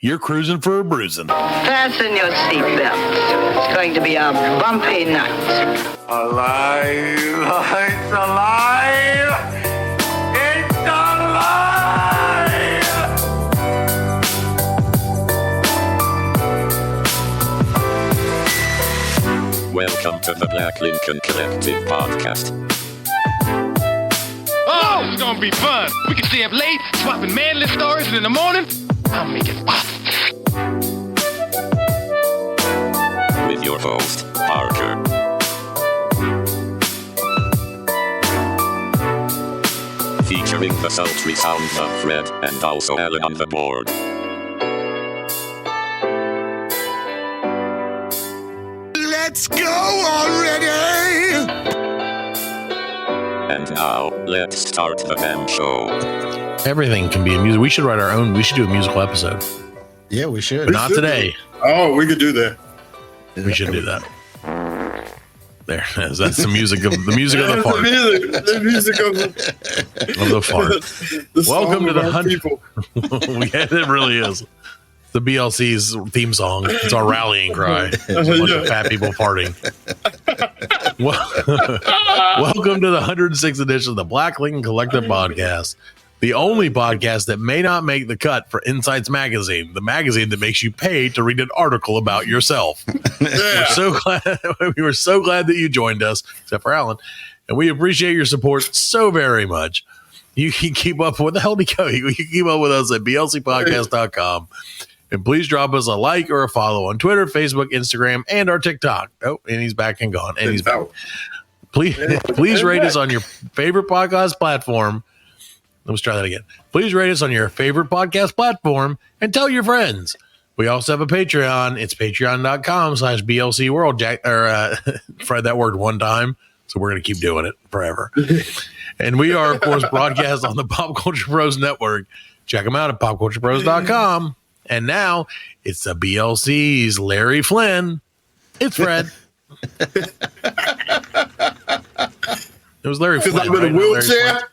You're cruising for a bruising. Fasten your seatbelts. It's going to be a bumpy night. Alive! It's alive! It's alive! Welcome to the Black Lincoln Collective Podcast. Oh, it's gonna be fun. We can stay up late, swapping manly stories, and in the morning, I'll make it pop. With your host, Parker. Featuring the sultry sounds of Fred and also Alan on the board. Let's go already! And now, let's start the damn show. Everything can be a music. We should write our own. We should do a musical episode. Yeah, we should. Not today. Oh, we could do that. We should do that. There it is. That's the music of the music of the fart. The music of the fart. The Welcome to the 100. people. Yeah, it really is. The BLC's theme song. It's our rallying cry. It's a bunch of fat people farting. Welcome to the 106th edition of the Black Lincoln Collective Podcast. The only podcast that may not make the cut for Insights Magazine, the magazine that makes you pay to read an article about yourself. We're so glad. We were so glad that you joined us, except for Alan, and we appreciate your support so very much. You can keep up. What the hell did he go? You can keep up with us at blcpodcast.com. And please drop us a like or a follow on Twitter, Facebook, Instagram, and our TikTok. Oh, and he's back and gone. And he's back. Please rate us on your favorite podcast platform. Let's try that again. Please rate us on your favorite podcast platform and tell your friends. We also have a Patreon. It's patreon.com/BLC World. Fred that word one time. So we're going to keep doing it forever. And we are, of course, broadcast on the Pop Culture Pros Network. Check them out at popculturepros.com. And now it's the BLC's Larry Flynn. It's Fred. It was Larry Flynn. I'm in a wheelchair.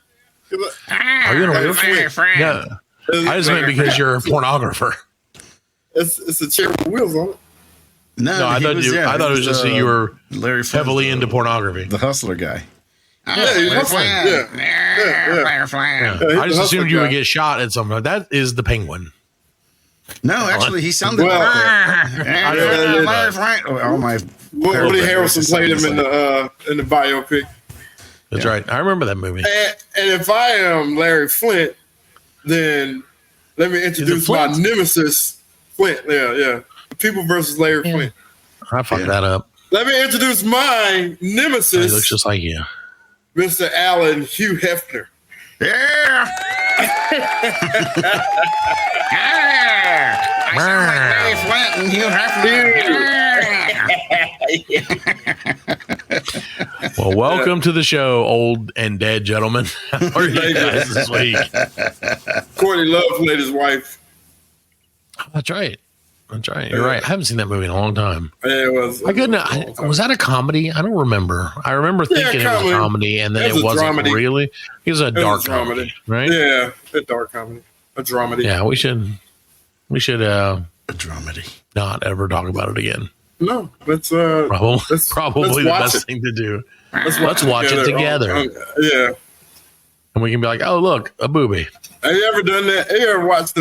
Are you in a wheelchair? No. I just meant because you're a pornographer. It's a chair with wheels on it. No, I thought it was just that you were Larry heavily into pornography. The hustler guy. Yeah. I just assumed you would get shot at something. That is the Penguin. No, actually, he sounded like that. Larry Frank. Oh, my. Woody Harrelson played him in the biopic. That's right. I remember that movie. And if I am Larry Flint, then let me introduce my nemesis, Flint. Yeah. People versus Larry Flint. I fucked that up. Let me introduce my nemesis. He looks just like you. Mr. Alan Hugh Hefner. Yeah. I sound like Larry Flint and Hugh Hefner. Well, welcome to the show, old and dead gentlemen. How are you guys this week? Courtney Love played his wife. That's right. You're right. I haven't seen that movie in a long time. Yeah, it was. Was that a comedy? I don't remember. I remember thinking it was a comedy, and then it wasn't dramedy. Really. It was a dark comedy, right? Yeah, a dark comedy, a dramedy. Yeah, we should a dramedy. Not ever talk about it again. No, let's probably the best thing to do. Let's watch it together. Yeah, and we can be like, oh look, a booby. Have you ever done that? Have you ever watched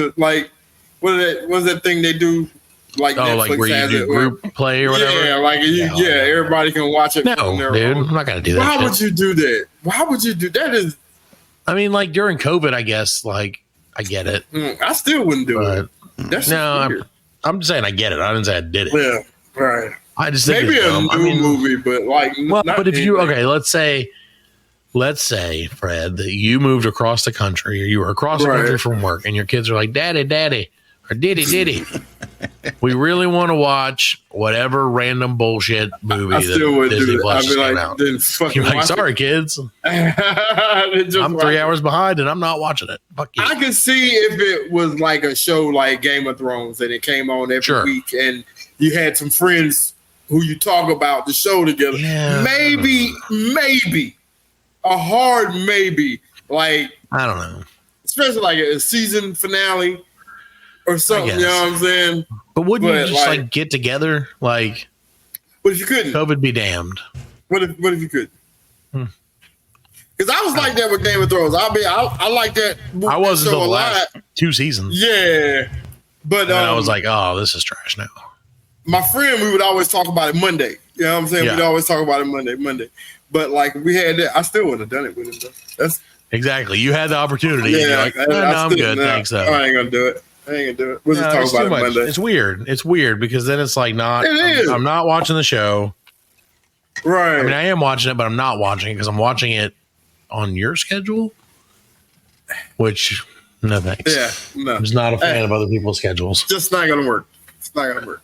what's that thing they do? Like Netflix like where you do group play or whatever. Yeah, everybody can watch it. No, dude, I'm not gonna do that. Why would you do that? Why would you do that? I mean, like during COVID, I guess. Like, I get it. I still wouldn't do it. That's weird. I'm just saying I get it. I didn't say I did it. Yeah, right. I just think maybe a new movie, but like, but if you let's say, Fred, that you moved across the country, or you were across the country from work, and your kids are like, Daddy. Or Diddy. We really want to watch whatever random bullshit movie that Disney Plus came out. You're like, sorry, kids. I'm 3 hours behind and I'm not watching it. Fuck you. I could see if it was like a show like Game of Thrones and it came on every week and you had some friends who you talk about the show together. Yeah. Maybe. A hard maybe. Like, I don't know. Especially like a season finale. or something. You know what I'm saying? But wouldn't you just like get together? Like, what if you couldn't? COVID be damned. What if you couldn't? Because I was like that with Game of Thrones. I like that. I was until the last 2 seasons. Yeah, but I was like, oh, this is trash now. My friend, we would always talk about it Monday. You know what I'm saying? Yeah. We'd always talk about it Monday. But like we had that, I still would have done it with him. Though. That's exactly. You had the opportunity. yeah. You're like, I'm good. Thanks. I ain't gonna do it. We'll just talk about it Monday. It's weird. It's weird because then it's like I'm not watching the show. Right. I mean, I am watching it, but I'm not watching it because I'm watching it on your schedule. Which, no thanks. Yeah. No. I'm just not a fan of other people's schedules. Just not gonna work. It's not gonna work.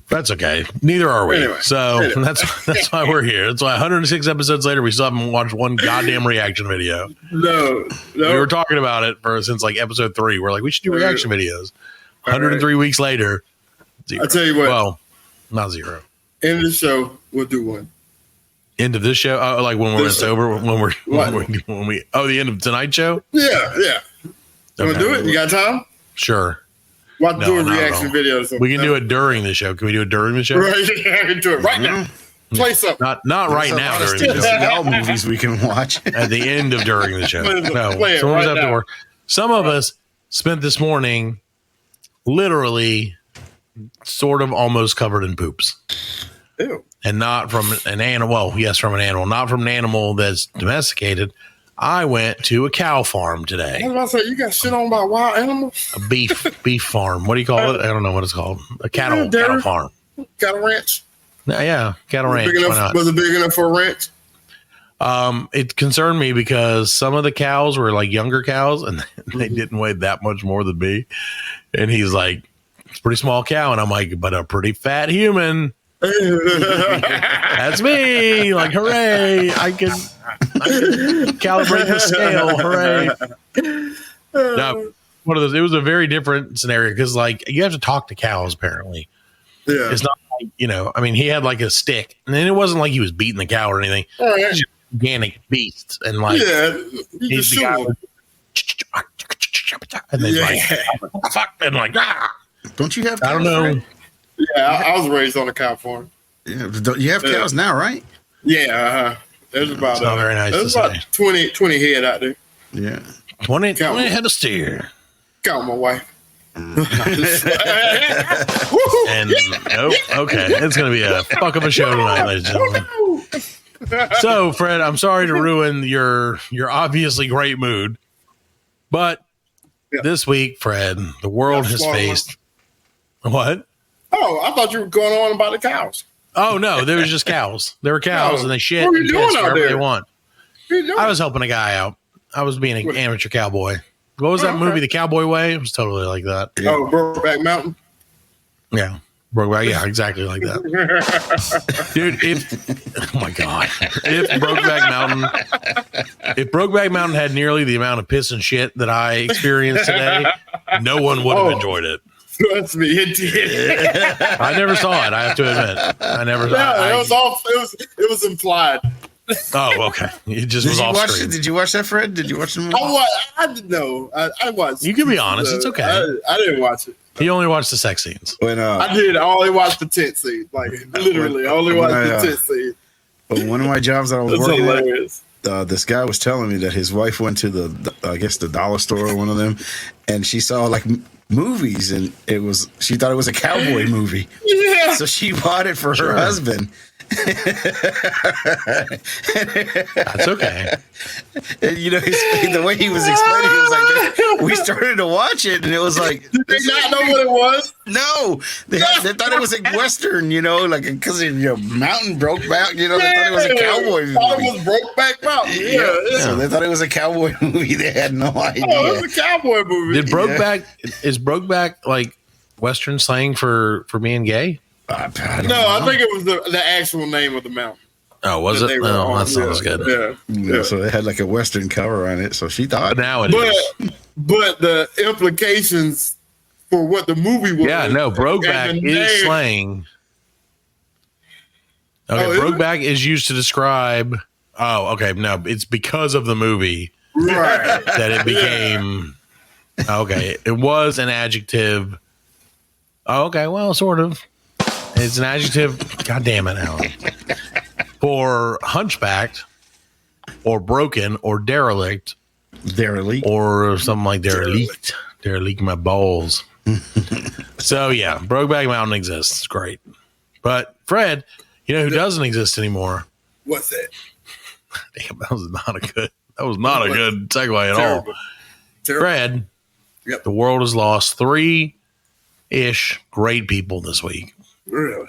That's okay. Neither are we. Anyway. That's why we're here. That's why 106 episodes later, we still haven't watched one goddamn reaction video. No. We were talking about it since like episode 3. We're like, we should do reaction videos. 103 weeks later, 0. I'll tell you what. Well, not 0. End of the show, we'll do one. End of this show? Oh, like when we're sober? When we the end of tonight's show? Yeah. You want to do it? You got time? Sure. Watch do a reaction video or something. We can do it during the show. Can we do it during the show? Right, I can do it right now. Play something. Not right now during the show. All movies we can watch at the end of during the show. Play it right now. Some of us spent this morning literally sort of almost covered in poops. Ew. And not from an animal. Well, yes, from an animal. Not from an animal that's domesticated. I went to a cow farm today. I was about to say, you got shit on by wild animals? A beef farm. What do you call it? I don't know what it's called. A cattle farm. Cattle ranch? Yeah, cattle ranch. Was it big enough for a ranch? It concerned me because some of the cows were like younger cows and they didn't weigh that much more than me. And he's like, it's a pretty small cow. And I'm like, but a pretty fat human. That's me. Like, hooray. I can calibrate the scale. Hooray. No, one of those. It was a very different scenario because, like, you have to talk to cows, apparently. Yeah. It's not like, I mean, he had like a stick, and then it wasn't like he was beating the cow or anything. All right. Just organic beast. And, like, you just shoot him. And then, like, fuck, and like, Don't you have cows? I don't know. Right? Yeah, I was raised on a cow farm. Yeah, you have cows now, right? Yeah, there's about not very nice there's to about 20 head out there. Yeah, 20 head of steer. Count my wife. And okay, it's gonna be a fuck of a show tonight, ladies and gentlemen. So, Fred, I'm sorry to ruin your obviously great mood, but this week, Fred, the world has faced what? Oh, I thought you were going on about the cows. Oh no, there was just cows. There were cows, and they shit What are and you doing piss out wherever there? they want. I was helping a guy out. I was being an amateur cowboy. What was that movie, The Cowboy Way? It was totally like that. Yeah. Oh, Brokeback Mountain? Yeah. Brokeback, yeah, exactly like that. Dude, oh my God. If Brokeback Mountain had nearly the amount of piss and shit that I experienced today, no one would have enjoyed it. Trust me, it did. I never saw it, I have to admit. I never it was implied. Oh, okay. It just was off screen. Did you watch that, Fred? Did you watch the movie? I didn't know. I watched. You can be honest. It's okay. I didn't watch it. He only watched the sex scenes. When, I did. I only watched the tent scene. Like, literally, I only watched the tent scene. But one of my jobs that I was working hilarious. This guy was telling me that his wife went to the dollar store or one of them, and she saw like movies, and she thought it was a cowboy movie. Yeah. So she bought it for her husband. That's okay. And, the way he was explaining, he was like, we started to watch it, and it was like, did they not know what it was? No, they thought it was a western, like because mountain broke back, they thought it was a cowboy movie. Thought it was Brokeback Mountain. Yeah. So they thought it was a cowboy movie. They had no idea. Oh, it was a cowboy movie. Is Brokeback like western slang for being gay? I think it was the actual name of the mountain. Oh, was it? No, that sounds good. Yeah. So it had like a western cover on it. So she thought. But now it is. But the implications for what the movie was. Yeah, no, Brokeback is slang. Okay, Brokeback is used to describe. Oh, okay. No, it's because of the movie that it became. Okay, it was an adjective Oh, okay. Well, sort of. It's an adjective. God damn it, Alan. For hunchbacked or broken or derelict. Derelict. Or something like derelict. Derelict my balls. So, yeah, Brokeback Mountain exists. It's great. But, Fred, you know who doesn't exist anymore? What's that? Damn, that was not a good segue at Terrible. all. Fred, Yep. the world has lost 3-ish great people this week. Really?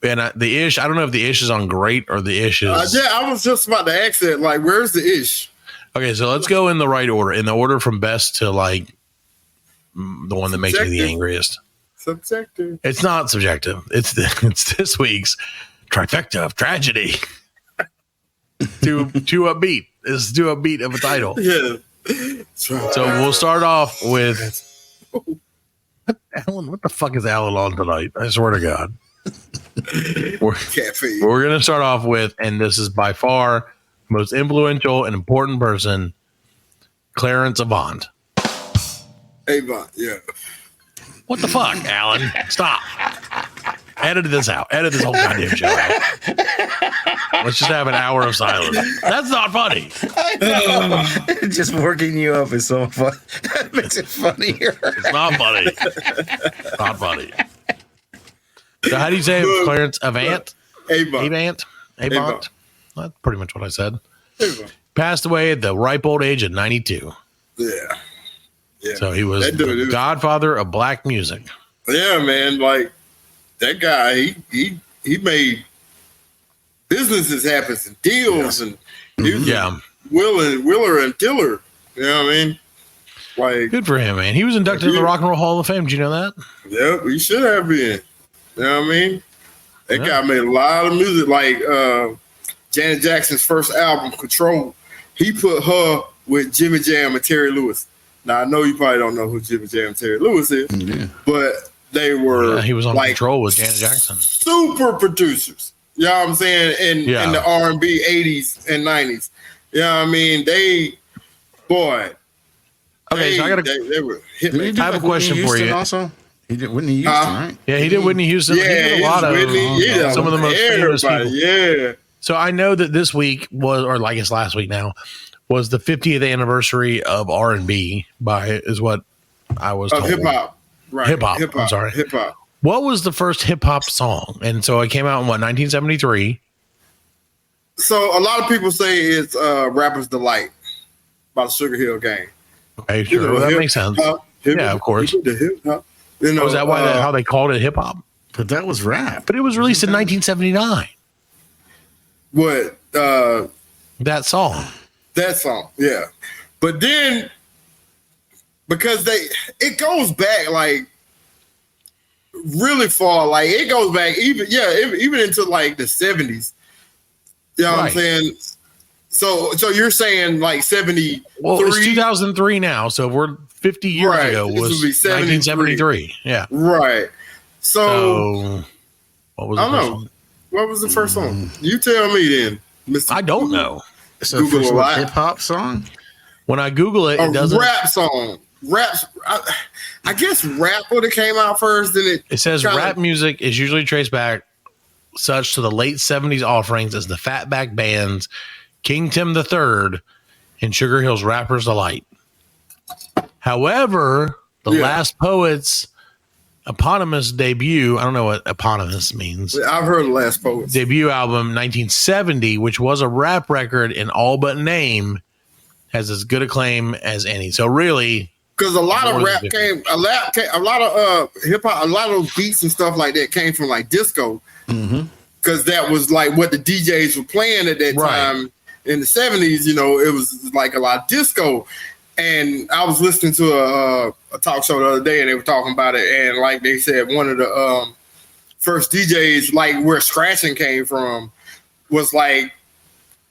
And the ish, I don't know if the ish is on great or the ish is. Yeah, I was just about to ask that. Like, where's the ish? Okay, so let's go in the right order. In the order from best to like the one that makes me the angriest. Subjective. It's not subjective. It's this week's trifecta of tragedy. too upbeat. It's too upbeat of a title. Yeah. So we'll start off with Alan. What the fuck is Alan on tonight? I swear to God. Caffeine. We're going to start off with, and this is by far the most influential and important person, Clarence Avant. Avant, yeah. What the fuck, Alan? Stop. Edit this out. Edit this whole goddamn show out. Let's just have an hour of silence. That's not funny. Just working you up is so fun. That makes it funnier. It's not funny. Not funny. So how do you say it? Clarence Avant? Avant. Avant? That's pretty much what I said. Avant. Passed away at the ripe old age of 92. Yeah. Yeah. So he was the godfather of black music. Yeah, man. Like, that guy, he made businesses happen and deals, and he was Willer and Tiller. You know what I mean? Like, good for him, man. He was inducted to the Rock and Roll Hall of Fame. Did you know that? Yeah, he should have been. You know what I mean? That guy made a lot of music. Like Janet Jackson's first album, Control, he put her with Jimmy Jam and Terry Lewis. Now, I know you probably don't know who Jimmy Jam and Terry Lewis is, but they were he was on Control with Janet Jackson. Super producers. You know what I'm saying? In the R&B 80s and 90s. You know what I mean? Okay, so I got they were hit. I have a question for you. Also, he did Whitney Houston, right? Yeah, he did Whitney Houston. Yeah, he did a lot of some of the most famous people. Yeah. So I know that this week was, or I guess last week now, was the 50th anniversary of R&B is what I was told. Hip hop. Right. Hip hop. I'm sorry. Hip hop. What was the first hip hop song? And so it came out in 1973. So a lot of people say it's Rapper's Delight by the Sugar Hill Gang. Okay, sure. Well, that makes sense. Yeah, of course. The hip hop. You know, was that why how they called it hip hop? But that was rap. But it was released in 1979. What? That song. That song, yeah. But then, because it goes back like really far. Like it goes back even into like the 70s. You know what I'm saying? So you're saying like 73? Well, it's 2003 now, so we're 50 years ago was 1973. Yeah. Right. So what was I don't know. What was the first song? You tell me then, Mr. I don't know. So Google a hip hop song? When I Google it, it doesn't. Rap song. Raps. I guess rap would have came out first. Then it says rap music is usually traced back such to the late 70s offerings as the Fatback Band's King Tim III and Sugar Hill's Rapper's Delight. However, the Last Poets eponymous debut, I don't know what eponymous means. I've heard of Last Poets. Debut album 1970, which was a rap record in all but name, has as good acclaim as any. So really, because a lot of rap came, a lot of hip hop, a lot of beats and stuff like that came from like disco. Because that was like what the DJs were playing at that time in the 70s. You know, it was like a lot of disco. And I was listening to a talk show the other day, and they were talking about it. And like they said, one of the first DJs, like where scratching came from, was like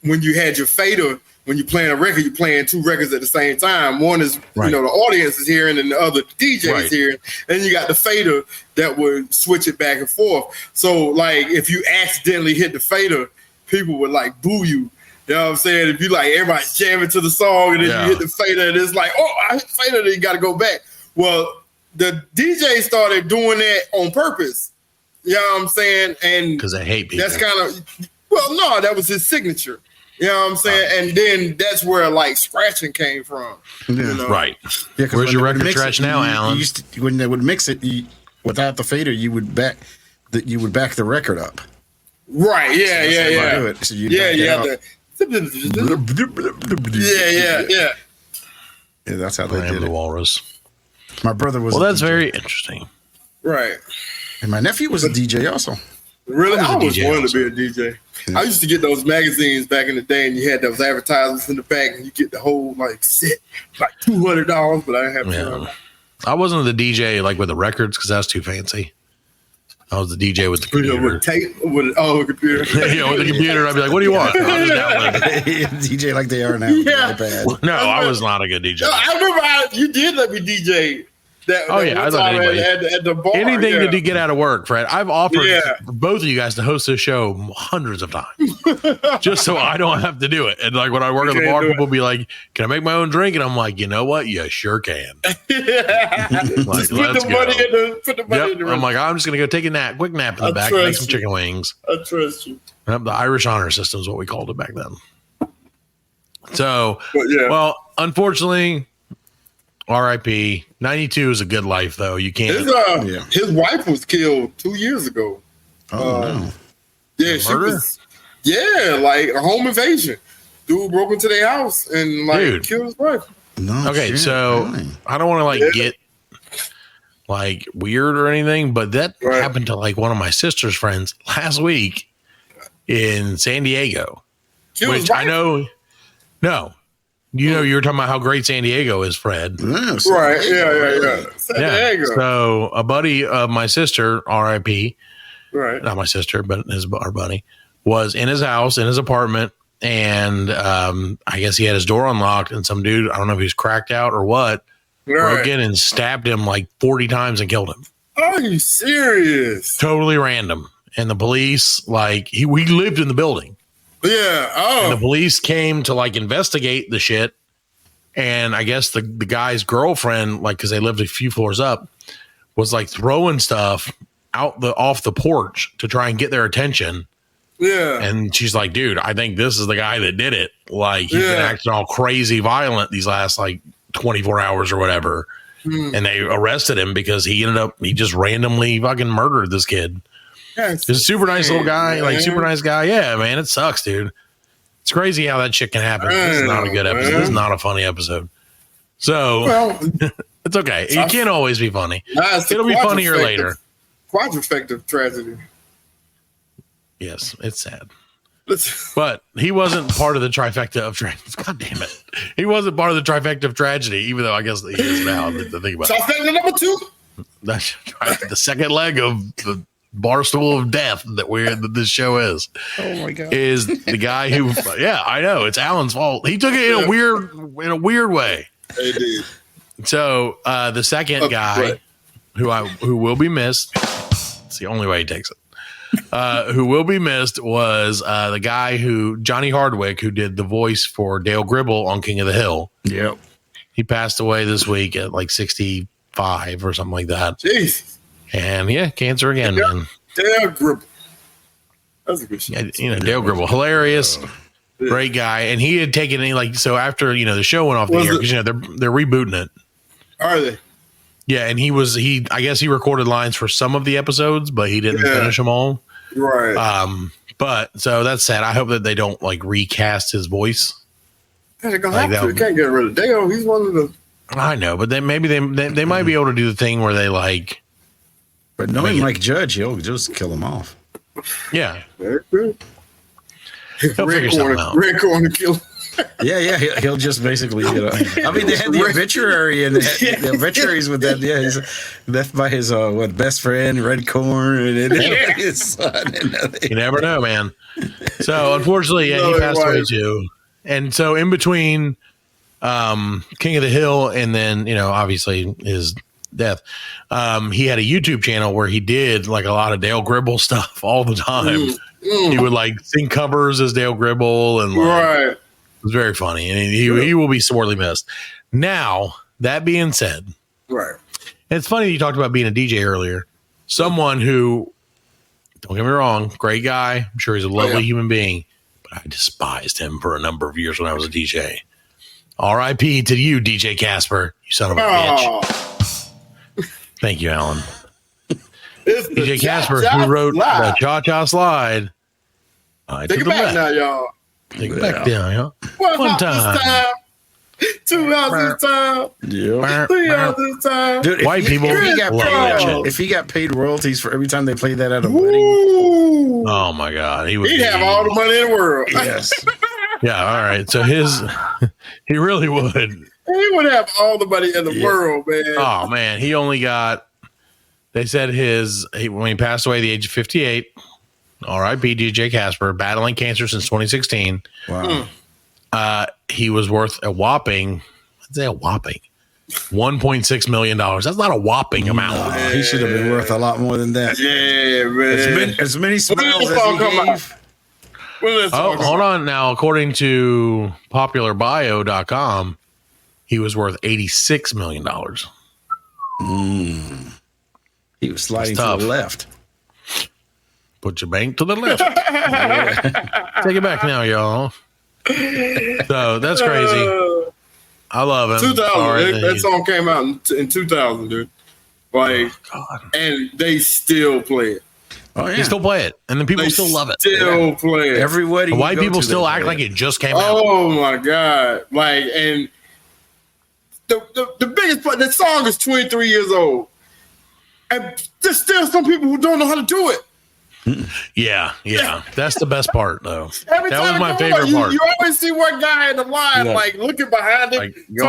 when you had your fader. When you're playing a record, you're playing two records at the same time. One is, you know, the audience is hearing, and the other DJ is hearing. And you got the fader that would switch it back and forth. So, like, if you accidentally hit the fader, people would like boo you. You know what I'm saying? If you like everybody's jamming to the song, and then you hit the fader, and it's like, oh, I hit the fader, then you got to go back. Well, the DJ started doing that on purpose. You know what I'm saying? And because I hate people. That's kind of no, that was his signature. You know what I'm saying? And then that's where like scratching came from. Yeah. You know? Right. Yeah, where's your record scratch now, Alan? When they would mix it without the fader, you would back the record up. Right. Yeah. So Yeah, that's how they did the it. Walrus. My brother was. Well, that's DJ. very interesting. Right. And my nephew was a DJ also. Really? I always DJ wanted to be a DJ. I used to get those magazines back in the day, and you had those advertisements in the back, and you get the whole like set, like $200, but I didn't have $200. I wasn't the DJ like with the records because that's too fancy. I was the DJ with the computer. With tape, with computer. Yeah, with the computer, I'd be like, "What do you want?" I'll just download it. DJ like they are now. Yeah. No, I was not a good DJ. I remember you did let me DJ. I thought anybody. At the bar. Anything yeah. to get out of work, Fred. I've offered both of you guys to host this show hundreds of times, just so I don't have to do it. And like when I work at the bar, people be like, "Can I make my own drink?" And I'm like, "You know what? You sure can." Like, put the money in the I'm like, I'm just gonna go take a quick nap in the back, and make some chicken wings. I trust you. The Irish honor system is what we called it back then. So, well, unfortunately. R.I.P. 92 is a good life, though. You can't. His wife was killed 2 years ago. Oh, no. Yeah, she was. Yeah, like a home invasion. Dude broke into their house and killed his wife. No. Okay, so really? I don't want to get like weird or anything, but that happened to like one of my sister's friends last week in San Diego, which I know. No. You know, you were talking about how great San Diego is, Fred. Yes. Right. Yeah. San Diego. So a buddy of my sister, R.I.P. Right. Not my sister, but our buddy was in his house, in his apartment. And I guess he had his door unlocked and some dude, I don't know if he's cracked out or what, broke in and stabbed him like 40 times and killed him. Are you serious? Totally random. And the police, we lived in the building. Yeah. Oh. And the police came to investigate the shit. And I guess the guy's girlfriend, because they lived a few floors up, was throwing stuff off the porch to try and get their attention. Yeah. And she's like, dude, I think this is the guy that did it. He's been acting all crazy violent these last 24 hours or whatever. And they arrested him because he just randomly fucking murdered this kid. He's a super nice little guy, super nice guy. Yeah, man, it sucks, dude. It's crazy how that shit can happen. This is not a good episode. This is not a funny episode. So it's okay. You can't always be funny. It'll be funnier later. Quadrifective tragedy. Yes, it's sad. But he wasn't part of the trifecta of tragedy. God damn it. He wasn't part of the trifecta of tragedy, even though I guess he is now. To think about trifecta number 2? That's the second leg of the barstool of death that this show is. Oh my God. Is the guy who I know it's Alan's fault. He took it in a weird way. He did. So the second guy who will be missed, it's the only way he takes it. Who will be missed was the guy Johnny Hardwick, who did the voice for Dale Gribble on King of the Hill. Yep. He passed away this week at 65 or something like that. Jeez. And cancer again, man. Dale Gribble. That's a good shit. Dale Gribble, hilarious, great guy. And he had taken so after the show went off the air because they're rebooting it. Are they? Yeah, and I guess he recorded lines for some of the episodes, but he didn't finish them all. Right. But so that's sad. I hope that they don't recast his voice. They're gonna have to. Can't get rid of Dale. He's one of the. I know, but then maybe they might be able to do the thing where they But knowing Mike Judge, he'll just kill him off. Yeah. Very good. He'll figure something out. Red Corner kill. Yeah, he'll just basically they had the obituary and the obituaries with that. Yeah, he's left by his best friend, Red Corn, and his son. You never know, man. So unfortunately, he passed away too. And so in between King of the Hill and then obviously his death, he had a YouTube channel where he did a lot of Dale Gribble stuff all the time. He would sing covers as Dale Gribble and right. It was very funny, and he will be sorely missed. Now, that being said, right, It's funny you talked about being a DJ earlier. Someone who, don't get me wrong, great guy. I'm sure he's a lovely human being, but I despised him for a number of years when I was a DJ. R.I.P. to you, DJ Casper. You son of a bitch. Thank you, Alan. DJ Casper, who wrote the Cha-Cha Slide. Take it back now, y'all. Take it back down, y'all. One time. 2 hours time. Yeah. 3 hours time. Dude, white people if he got paid royalties for every time they played that at a wedding. Oh my God. He'd have all the money in the world. Yes. Yeah, all right. So he really would. He would have all the money in the world, man. Oh man, he only got, they said when he passed away at the age of 58, R.I.P. DJ Casper, battling cancer since 2016. Wow. He was worth a whopping, $1.6 million. That's not a whopping amount. He should have been worth a lot more than that. Yeah, man. As many smiles as he gave. Hold on now. According to popularbio.com, he was worth $86 million. He was sliding to the left. Put your bank to the left. Take it back now, y'all. So that's crazy. I love him. 2000. That song came out in 2000, dude. Like, and they still play it. Oh, yeah. They still play it, and then people still love it. Still play it. Everybody. White people still act like it just came out. Oh my God! Like, and the biggest part, the song is 23 years old, and there's still some people who don't know how to do it. Yeah, that's the best part, though. Every that time was my favorite part. You always see one guy in the line, like looking behind him. Like, you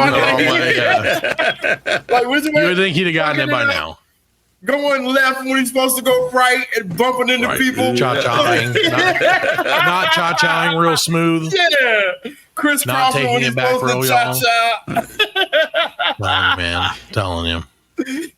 would think he'd have gotten it by now. Going left when he's supposed to go right and bumping into people. Cha-chaing. not cha-chaing real smooth. Yeah. Chris not Crawford taking it back real cha-cha. Man, telling you.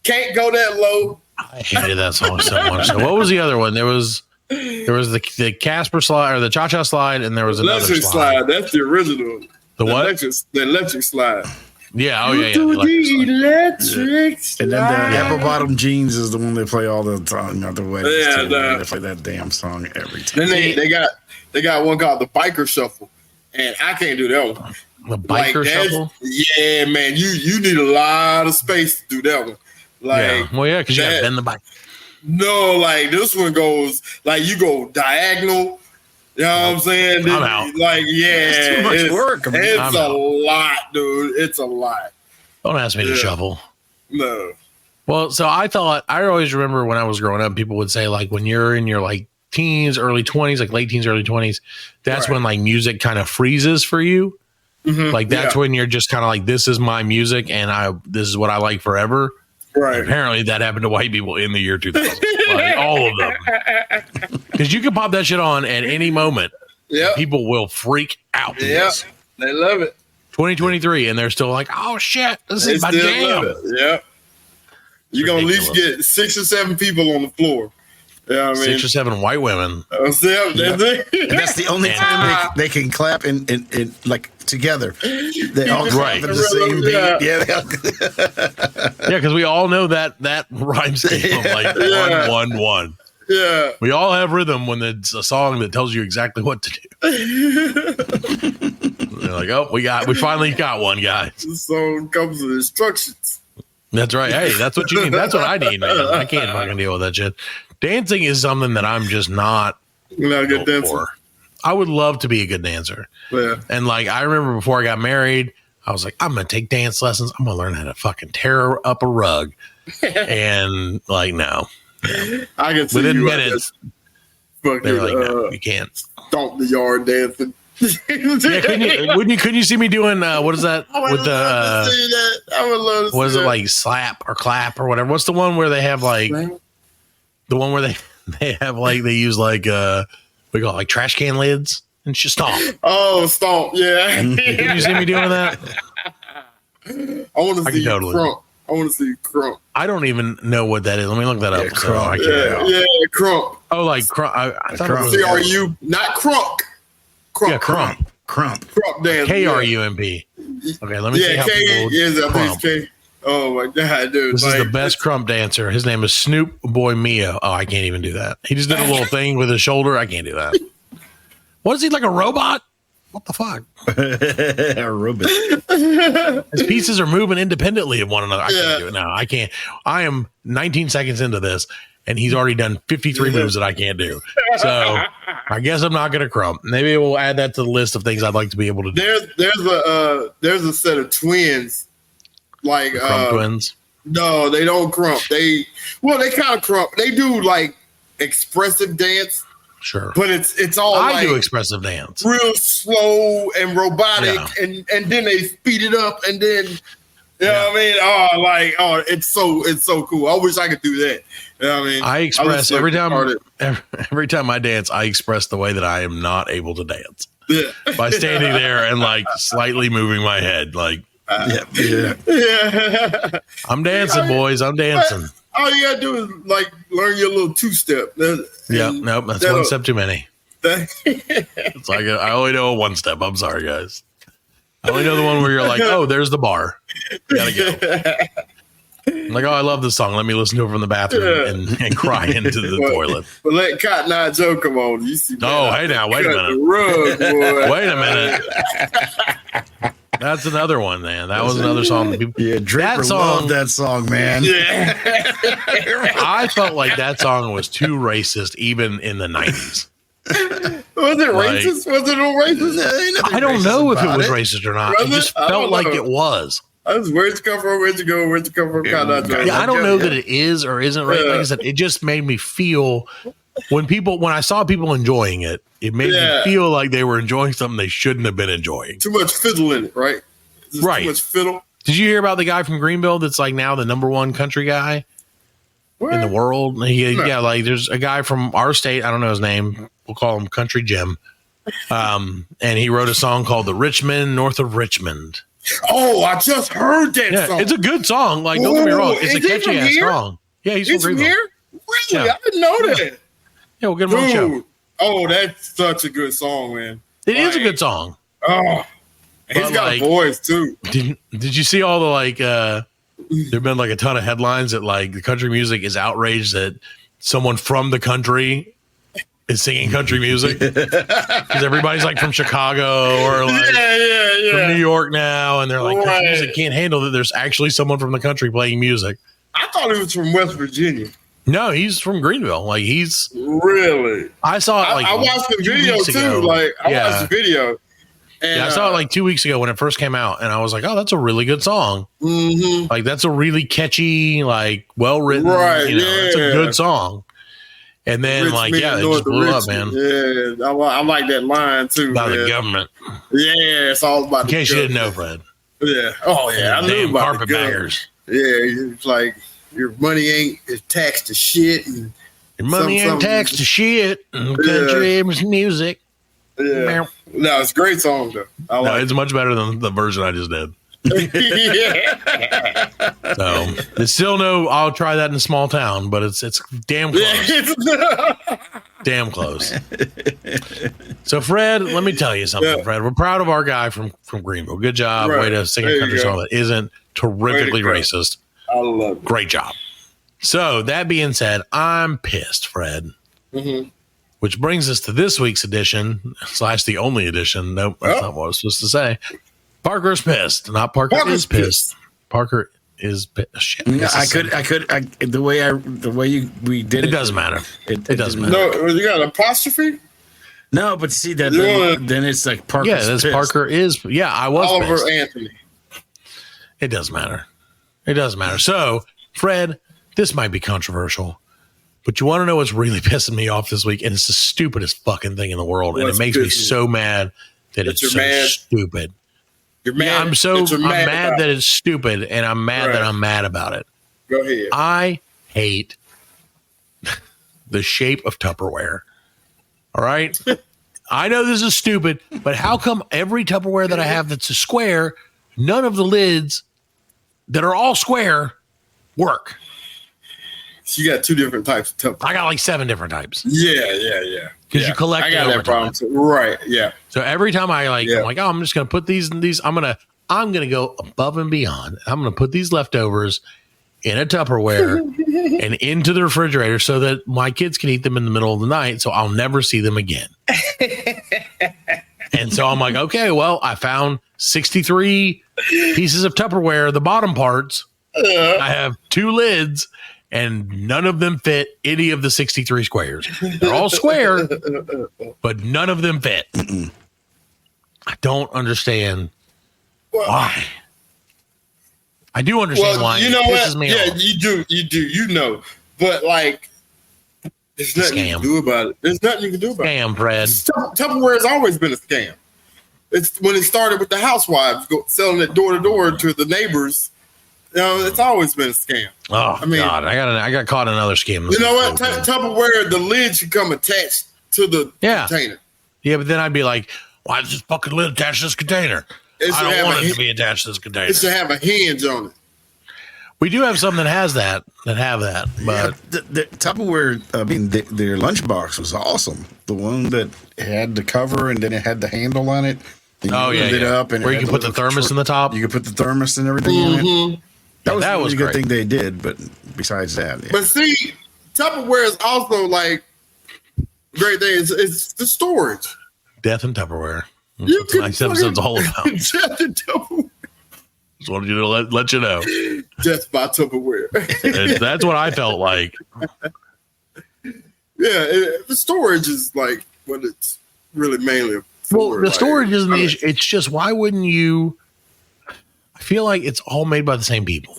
Can't go that low. I hated that song so much. So what was the other one? There was the Casper slide or the Cha-Cha slide, and there was another electric slide. That's the original. The what? The electric slide. Yeah. Oh yeah. The electric slide. And then the apple bottom jeans is the one they play all the time, not the weddings. Yeah, they play that damn song every time. Then they got one called the biker shuffle, and I can't do that one. The biker shuffle. Yeah, man. You need a lot of space to do that one. Like, because you got to bend the bike. No, like this one goes like you go diagonal. You know what I'm saying? I'm out. Like, it's too much work. It's a lot, dude. It's a lot. Don't ask me to shuffle. No. Well, so I always remember when I was growing up, people would say like when you're in your like teens, early 20s, like late teens, early 20s, that's when like music kind of freezes for you. Mm-hmm. Like that's when you're just kind of like, this is my music and this is what I like forever. Right. And apparently that happened to white people in the year 2000. Like, all of them. Because you can pop that shit on at any moment. Yeah. People will freak out. Yeah. They love it. 2023, and they're still like, oh shit, this is my jam. Yeah. You're going to at least get 6 or 7 people on the floor. You know what I mean? 6 or 7 white women. That's the only time they can clap in like together. They all clap at the same beat. Yeah, because we all know that rhyme scheme of like 1 1 1. Yeah. We all have rhythm when it's a song that tells you exactly what to do. They're like, oh, we finally got one, guys. The song comes with instructions. That's right. Hey, that's what you need. That's what I need, man. I can't fucking deal with that shit. Dancing is something that I'm just not a good dancer. For. I would love to be a good dancer. Yeah. And like, I remember before I got married, I was like, I'm going to take dance lessons. I'm going to learn how to fucking tear up a rug. And like, no. I can see within minutes. They're like, no, you can't. Stomp the yard dancing. Couldn't you see me doing what is that with the I would love to see what is it like slap or clap or whatever? What's the one where they have like the one where they have like they use like we call it like trash can lids and just stomp. Oh, stomp, yeah. Can you see me doing that? I want to see crump. I want to see crump. I don't even know what that is. Let me look that up. Crump. Crump. Oh, like crump. I thought it was CRU, not crunk. Yeah, crump. Crump dance. KRUMP. Okay, let me see how people crump. Oh my God, dude! This is the best crump dancer. His name is Snoop Boy Mio. Oh, I can't even do that. He just did a little thing with his shoulder. I can't do that. What is he, like a robot? What the fuck? A robot. His pieces are moving independently of one another. I can't do it. No, I can't. I am 19 seconds into this, and he's already done 53 moves that I can't do. So I guess I'm not going to crump. Maybe we'll add that to the list of things I'd like to be able to do. There's a set of twins. Like crump twins? No, they don't crump. They kind of crump. They do like expressive dance. Sure. But it's all I do expressive dance. Real slow and robotic, and then they speed it up, and then you know what I mean? It's so cool. I wish I could do that. You know what I mean? I express every time I dance, I express the way that I am not able to dance. Yeah. By standing there and like slightly moving my head, like I'm dancing, boys. I'm dancing. All you gotta do is like learn your little two-step. Nope, that's one step too many. It's like I only know a one step. I'm sorry, guys. I only know the one where you're like, oh, there's the bar. You gotta go. I'm like, oh, I love this song. Let me listen to it from the bathroom and cry into the toilet. But let Cotton Eye Joe come on. You see? Hey now, wait a minute. Rug, boy. Wait a minute. That's another one, man. That was another song. Draper loved that song, man. Yeah. I felt like that song was too racist, even in the 90s. Was it racist? Was it all racist? I don't know if it was racist or not. It just felt like it was. Where'd you come from? Where'd you go? Where'd you come from? I don't know that it is or isn't right. Like I said, it just made me feel when I saw people enjoying it, it made me feel like they were enjoying something they shouldn't have been enjoying. Too much fiddle in it, right? Right. Too much fiddle. Did you hear about the guy from Greenville that's like now the #1 country guy in the world? There's a guy from our state. I don't know his name. We'll call him Country Jim. And he wrote a song called "The Richmond North of Richmond." Oh, I just heard that song. It's a good song. Like, don't get me wrong. It's a catchy ass song. Yeah, he's from Greenville. Here? Really? Yeah. I didn't know that. Yeah, we'll get him on the show. Oh, that's such a good song, man. It is a good song. Oh, he's got a voice too. Did you see all the there've been like a ton of headlines that like the country music is outraged that someone from the country is singing country music because everybody's like from Chicago or like from New York now, and they're like country music can't handle that there's actually someone from the country playing music. I thought he was from West Virginia. No, he's from Greenville. Like he's really. I saw it. Like I watched the video too. Like I watched the video. And, I saw it like 2 weeks ago when it first came out, and I was like, "Oh, that's a really good song. Mm-hmm. Like that's a really catchy, like well written. Right? It's a good song." And then, it just blew up, man. Yeah, I like that line too. About the government. Yeah, it's all about. In case you didn't know, Fred. Yeah. Oh yeah, I knew about carpetbaggers. Yeah, it's like your money ain't taxed to shit. And your money ain't taxed to shit. And country music. Yeah. No, it's a great song though. It's much better than the version I just did. So it's still I'll try that in a small town, but it's damn close. Damn close. So Fred, let me tell you something, Fred. We're proud of our guy from Greenville. Good job. Way to sing a country song that isn't terrifically racist. I love it. Great job. So that being said, I'm pissed, Fred. Mm-hmm. Which brings us to this week's edition / the only edition. Nope, that's not what I was supposed to say. Parker's pissed. Not Parker is pissed. Parker is pissed. Shit. Yeah, the way we did it. It doesn't matter. It doesn't matter. No, you got an apostrophe? No, but see that then it's like Parker. Yeah, that's pissed. Parker is. Yeah, I was Oliver pissed. Anthony. It doesn't matter. It doesn't matter. So, Fred, this might be controversial, but you want to know what's really pissing me off this week? And it's the stupidest fucking thing in the world. And it makes me so mad that it's so stupid. You're mad. Yeah, I'm mad that it's stupid, and I'm mad that I'm mad about it. Go ahead. I hate the shape of Tupperware. All right? I know this is stupid, but how come every Tupperware that I have that's a square, none of the lids that are all square work? So you got 2 different types of Tupperware. I got like 7 different types. Yeah. Because you collect I got that problem too. Right, yeah. So every time I'm like, oh, I'm just going to put these in these. I'm going I'm going to go above and beyond. I'm going to put these leftovers in a Tupperware and into the refrigerator so that my kids can eat them in the middle of the night, so I'll never see them again. And so I'm like, okay, well, I found 63 pieces of Tupperware, the bottom parts. I have 2 lids, and none of them fit any of the 63 squares. They're all square, but none of them fit. I don't understand why. I do understand why. You know what? Yeah, you do. You know. But, like, there's nothing you can do about it. There's nothing you can do about it. Scam, Fred. Tupperware has always been a scam. It's when it started with the housewives selling it door to door to the neighbors. You know, it's always been a scam. Oh, I mean, God. I got caught in another scam. You know what? Tupperware, the lid should come attached to the container. Yeah, but then I'd be like, why is this fucking lid attached to this container? I don't want it to be attached to this container. It should have a hinge on it. We do have some that have that, but the Tupperware, I mean, their lunchbox was awesome. The one that had the cover and then it had the handle on it. It up and where you can put the thermos in the top. You could put the thermos and everything in it. That was a good thing they did, but besides that. Yeah. But see, Tupperware is also like great thing. It's the storage. Death and Tupperware. That's what tonight's episode's all about. Death and Tupperware. Just wanted you to let you know. Death by Tupperware. That's what I felt like. Yeah, the storage is like what it's really mainly for. Well, the storage isn't the issue. It's just why wouldn't you? I feel like it's all made by the same people.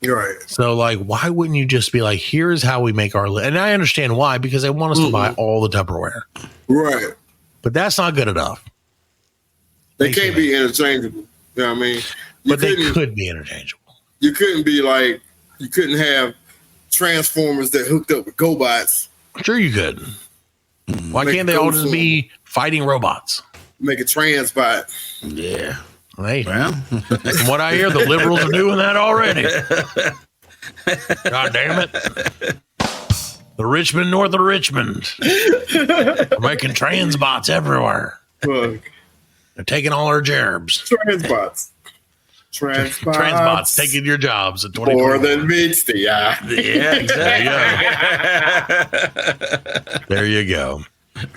Right. So, like, why wouldn't you just be like, here's how we make our lid? And I understand why, because they want us to buy all the Tupperware. Right. But that's not good enough. They can't be interchangeable. You know what I mean? But they could be interchangeable. You couldn't have Transformers that hooked up with GoBots. Sure you could. Why can't they all just be fighting robots? Make a Transbot. Yeah. Hey, well, from what I hear, the liberals are doing that already. God damn it. The Richmond, north of Richmond. They're making Transbots everywhere. Look. They're taking all our gerbs. Transbots taking your jobs at 20. More than meets the eye. Yeah, exactly. There you go.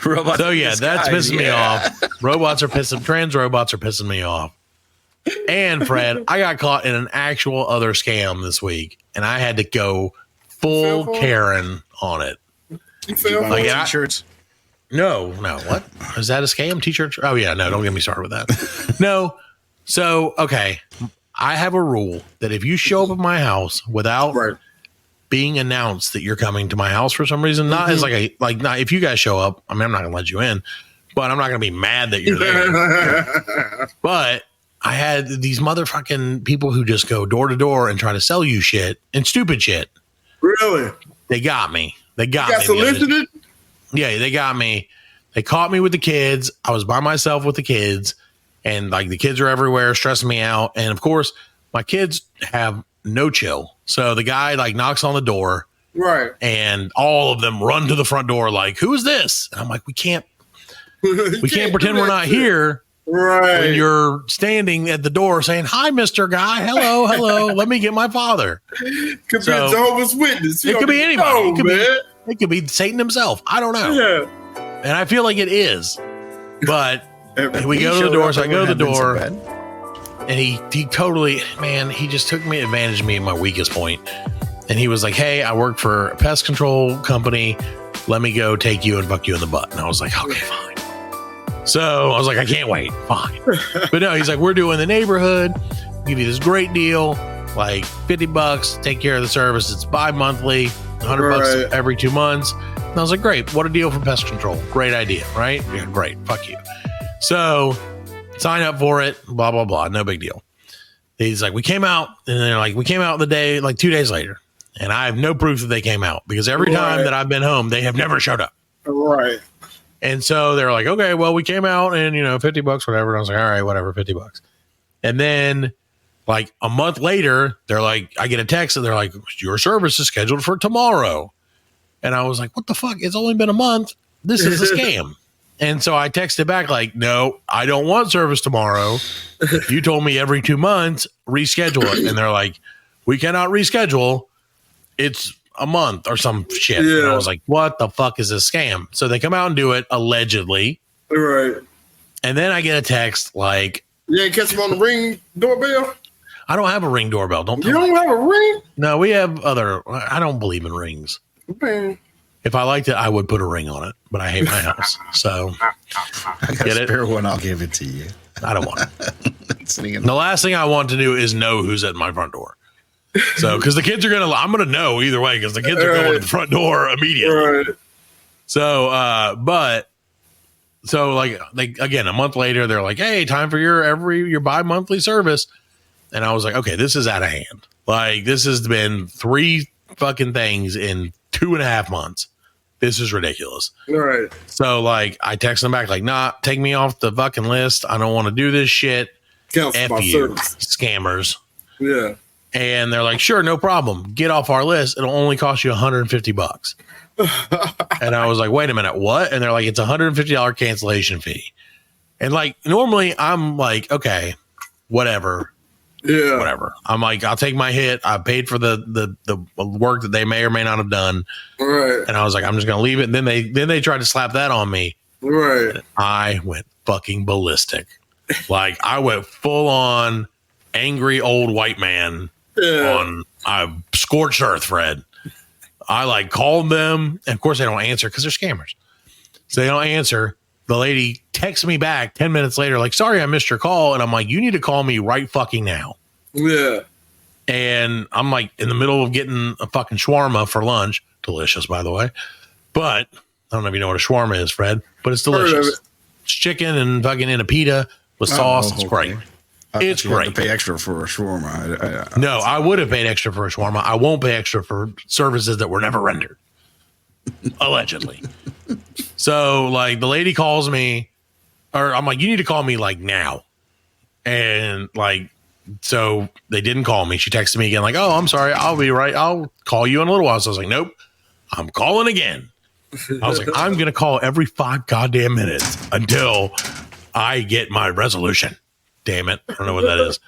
Robots so yeah, that's pissing me off. Trans robots are pissing me off. And Fred, I got caught in an actual other scam this week, and I had to go full Karen on it. You fell for t-shirts? No. What? Is that a scam? T-shirts? Oh yeah, no, don't get me started with that. No. So, okay. I have a rule that if you show up at my house without being announced that you're coming to my house for some reason, not as not if you guys show up, I mean, I'm not going to let you in, but I'm not going to be mad that you're there. But I had these motherfucking people who just go door to door and try to sell you shit and stupid shit. Really? They got me. You got solicited? Yeah, they got me. They caught me with the kids. I was by myself with the kids. And like the kids are everywhere, stressing me out. And of course, my kids have no chill. So the guy like knocks on the door. Right. And all of them run to the front door like, who is this? And I'm like, we can't pretend we're not here. Right. When you're standing at the door saying, hi, Mr. Guy. Hello. Let me get my father. Could be a Jehovah's Witness. It could be anybody. It could be Satan himself. I don't know. Yeah. And I feel like it is. But we go to the door, so I go to the door, and he totally, man, he just took advantage of me at my weakest point. And he was like, hey, I work for a pest control company. Let me go take you and fuck you in the butt. And I was like, okay, fine. So I was like, I can't wait. Fine. But no, he's like, we're doing the neighborhood. Give you this great deal, like $50, take care of the service. It's bi-monthly, $100 every 2 months. And I was like, great. What a deal for pest control. Great idea, right? Yeah, great. Fuck you. So sign up for it, blah, blah, blah. No big deal. He's like, we came out, and they're like, we came out the day, like 2 days later. And I have no proof that they came out because every time that I've been home, they have never showed up. Right. And so they're like, okay, well, we came out and, $50, whatever. And I was like, all right, whatever, $50. And then like a month later, they're like, I get a text and they're like, your service is scheduled for tomorrow. And I was like, what the fuck? It's only been a month. This is a scam. And so I texted back like, no, I don't want service tomorrow. You told me every 2 months, reschedule it. And they're like, we cannot reschedule. It's a month or some shit. Yeah. And I was like, what the fuck is this scam? So they come out and do it, allegedly. Right. And then I get a text like, you ain't catch them on the Ring doorbell? I don't have a Ring doorbell. You don't have a Ring? No, we have other. I don't believe in rings. Man. If I liked it, I would put a ring on it, but I hate my house. So I got a spare one. I'll give it to you. I don't want it. The last thing I want to do is know who's at my front door. So, because the kids are I'm going to know either way because the kids are going to the front door immediately. Right. So, again, a month later, they're like, hey, time for your bi-monthly service. And I was like, okay, this is out of hand. Like, this has been 3 fucking things in 2.5 months. This is ridiculous. Right. So, like, I text them back, like, nah, take me off the fucking list. I don't want to do this shit. F you, scammers. Yeah. And they're like, sure, no problem. Get off our list. It'll only cost you $150. And I was like, wait a minute, what? And they're like, it's a $150 cancellation fee. And like, normally I'm like, okay, whatever. Yeah. Whatever. I'm like, I'll take my hit. I paid for the work that they may or may not have done. Right. And I was like, I'm just gonna leave it. And then they tried to slap that on me. Right. And I went fucking ballistic. Like, I went full on angry old white man on scorched earth, Fred. I like called them, and of course they don't answer because they're scammers. So they don't answer. The lady texts me back 10 minutes later, like, sorry, I missed your call. And I'm like, you need to call me right fucking now. Yeah. And I'm like in the middle of getting a fucking shawarma for lunch. Delicious, by the way. But I don't know if you know what a shawarma is, Fred, but it's delicious. It's chicken and fucking in a pita with sauce. It's great. It's great. You have to pay extra for a shawarma. No, I would have paid extra for a shawarma. I won't pay extra for services that were never rendered. Allegedly. So, like, the lady calls me, or I'm like, you need to call me, like, now. And, like, so they didn't call me. She texted me again, like, oh, I'm sorry. I'll be right. I'll call you in a little while. So I was like, nope, I'm calling again. I was like, I'm going to call every 5 goddamn minutes until I get my resolution. Damn it. I don't know what that is.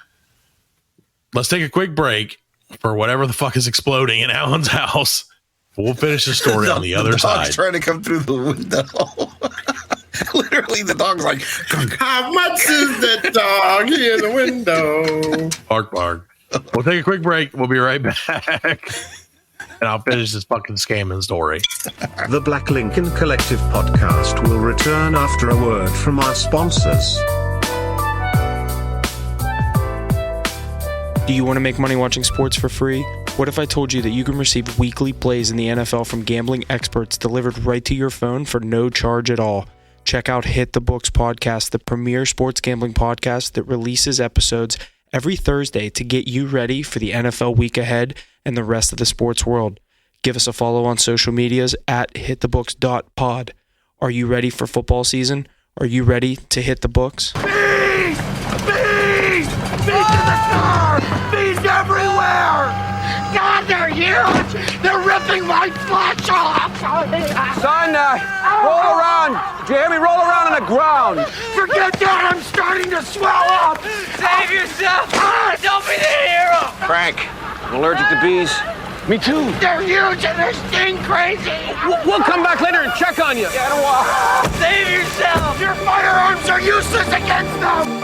Let's take a quick break for whatever the fuck is exploding in Alan's house. We'll finish the story on the other side. Dog's trying to come through the window. Literally, the dog's like, how much is that dog in the window? Bark, bark. We'll take a quick break. We'll be right back. And I'll finish this fucking scamming story. The Black Lincoln Collective podcast will return after a word from our sponsors. Do you want to make money watching sports for free? What if I told you that you can receive weekly plays in the NFL from gambling experts delivered right to your phone for no charge at all? Check out Hit the Books podcast, the premier sports gambling podcast that releases episodes every Thursday to get you ready for the NFL week ahead and the rest of the sports world. Give us a follow on social medias at hitthebooks.pod. Are you ready for football season? Are you ready to hit the books? Bees! Bees! Bees in the car! Bees everywhere! God, they're huge! They're ripping my flesh off! Son, roll around. Jeremy, roll around on the ground. Forget that! I'm starting to swell up! Save yourself! Don't be the hero! Frank, I'm allergic to bees. Me too. They're huge and they sting crazy! We'll come back later and check on you. Save yourself! Your firearms are useless against them!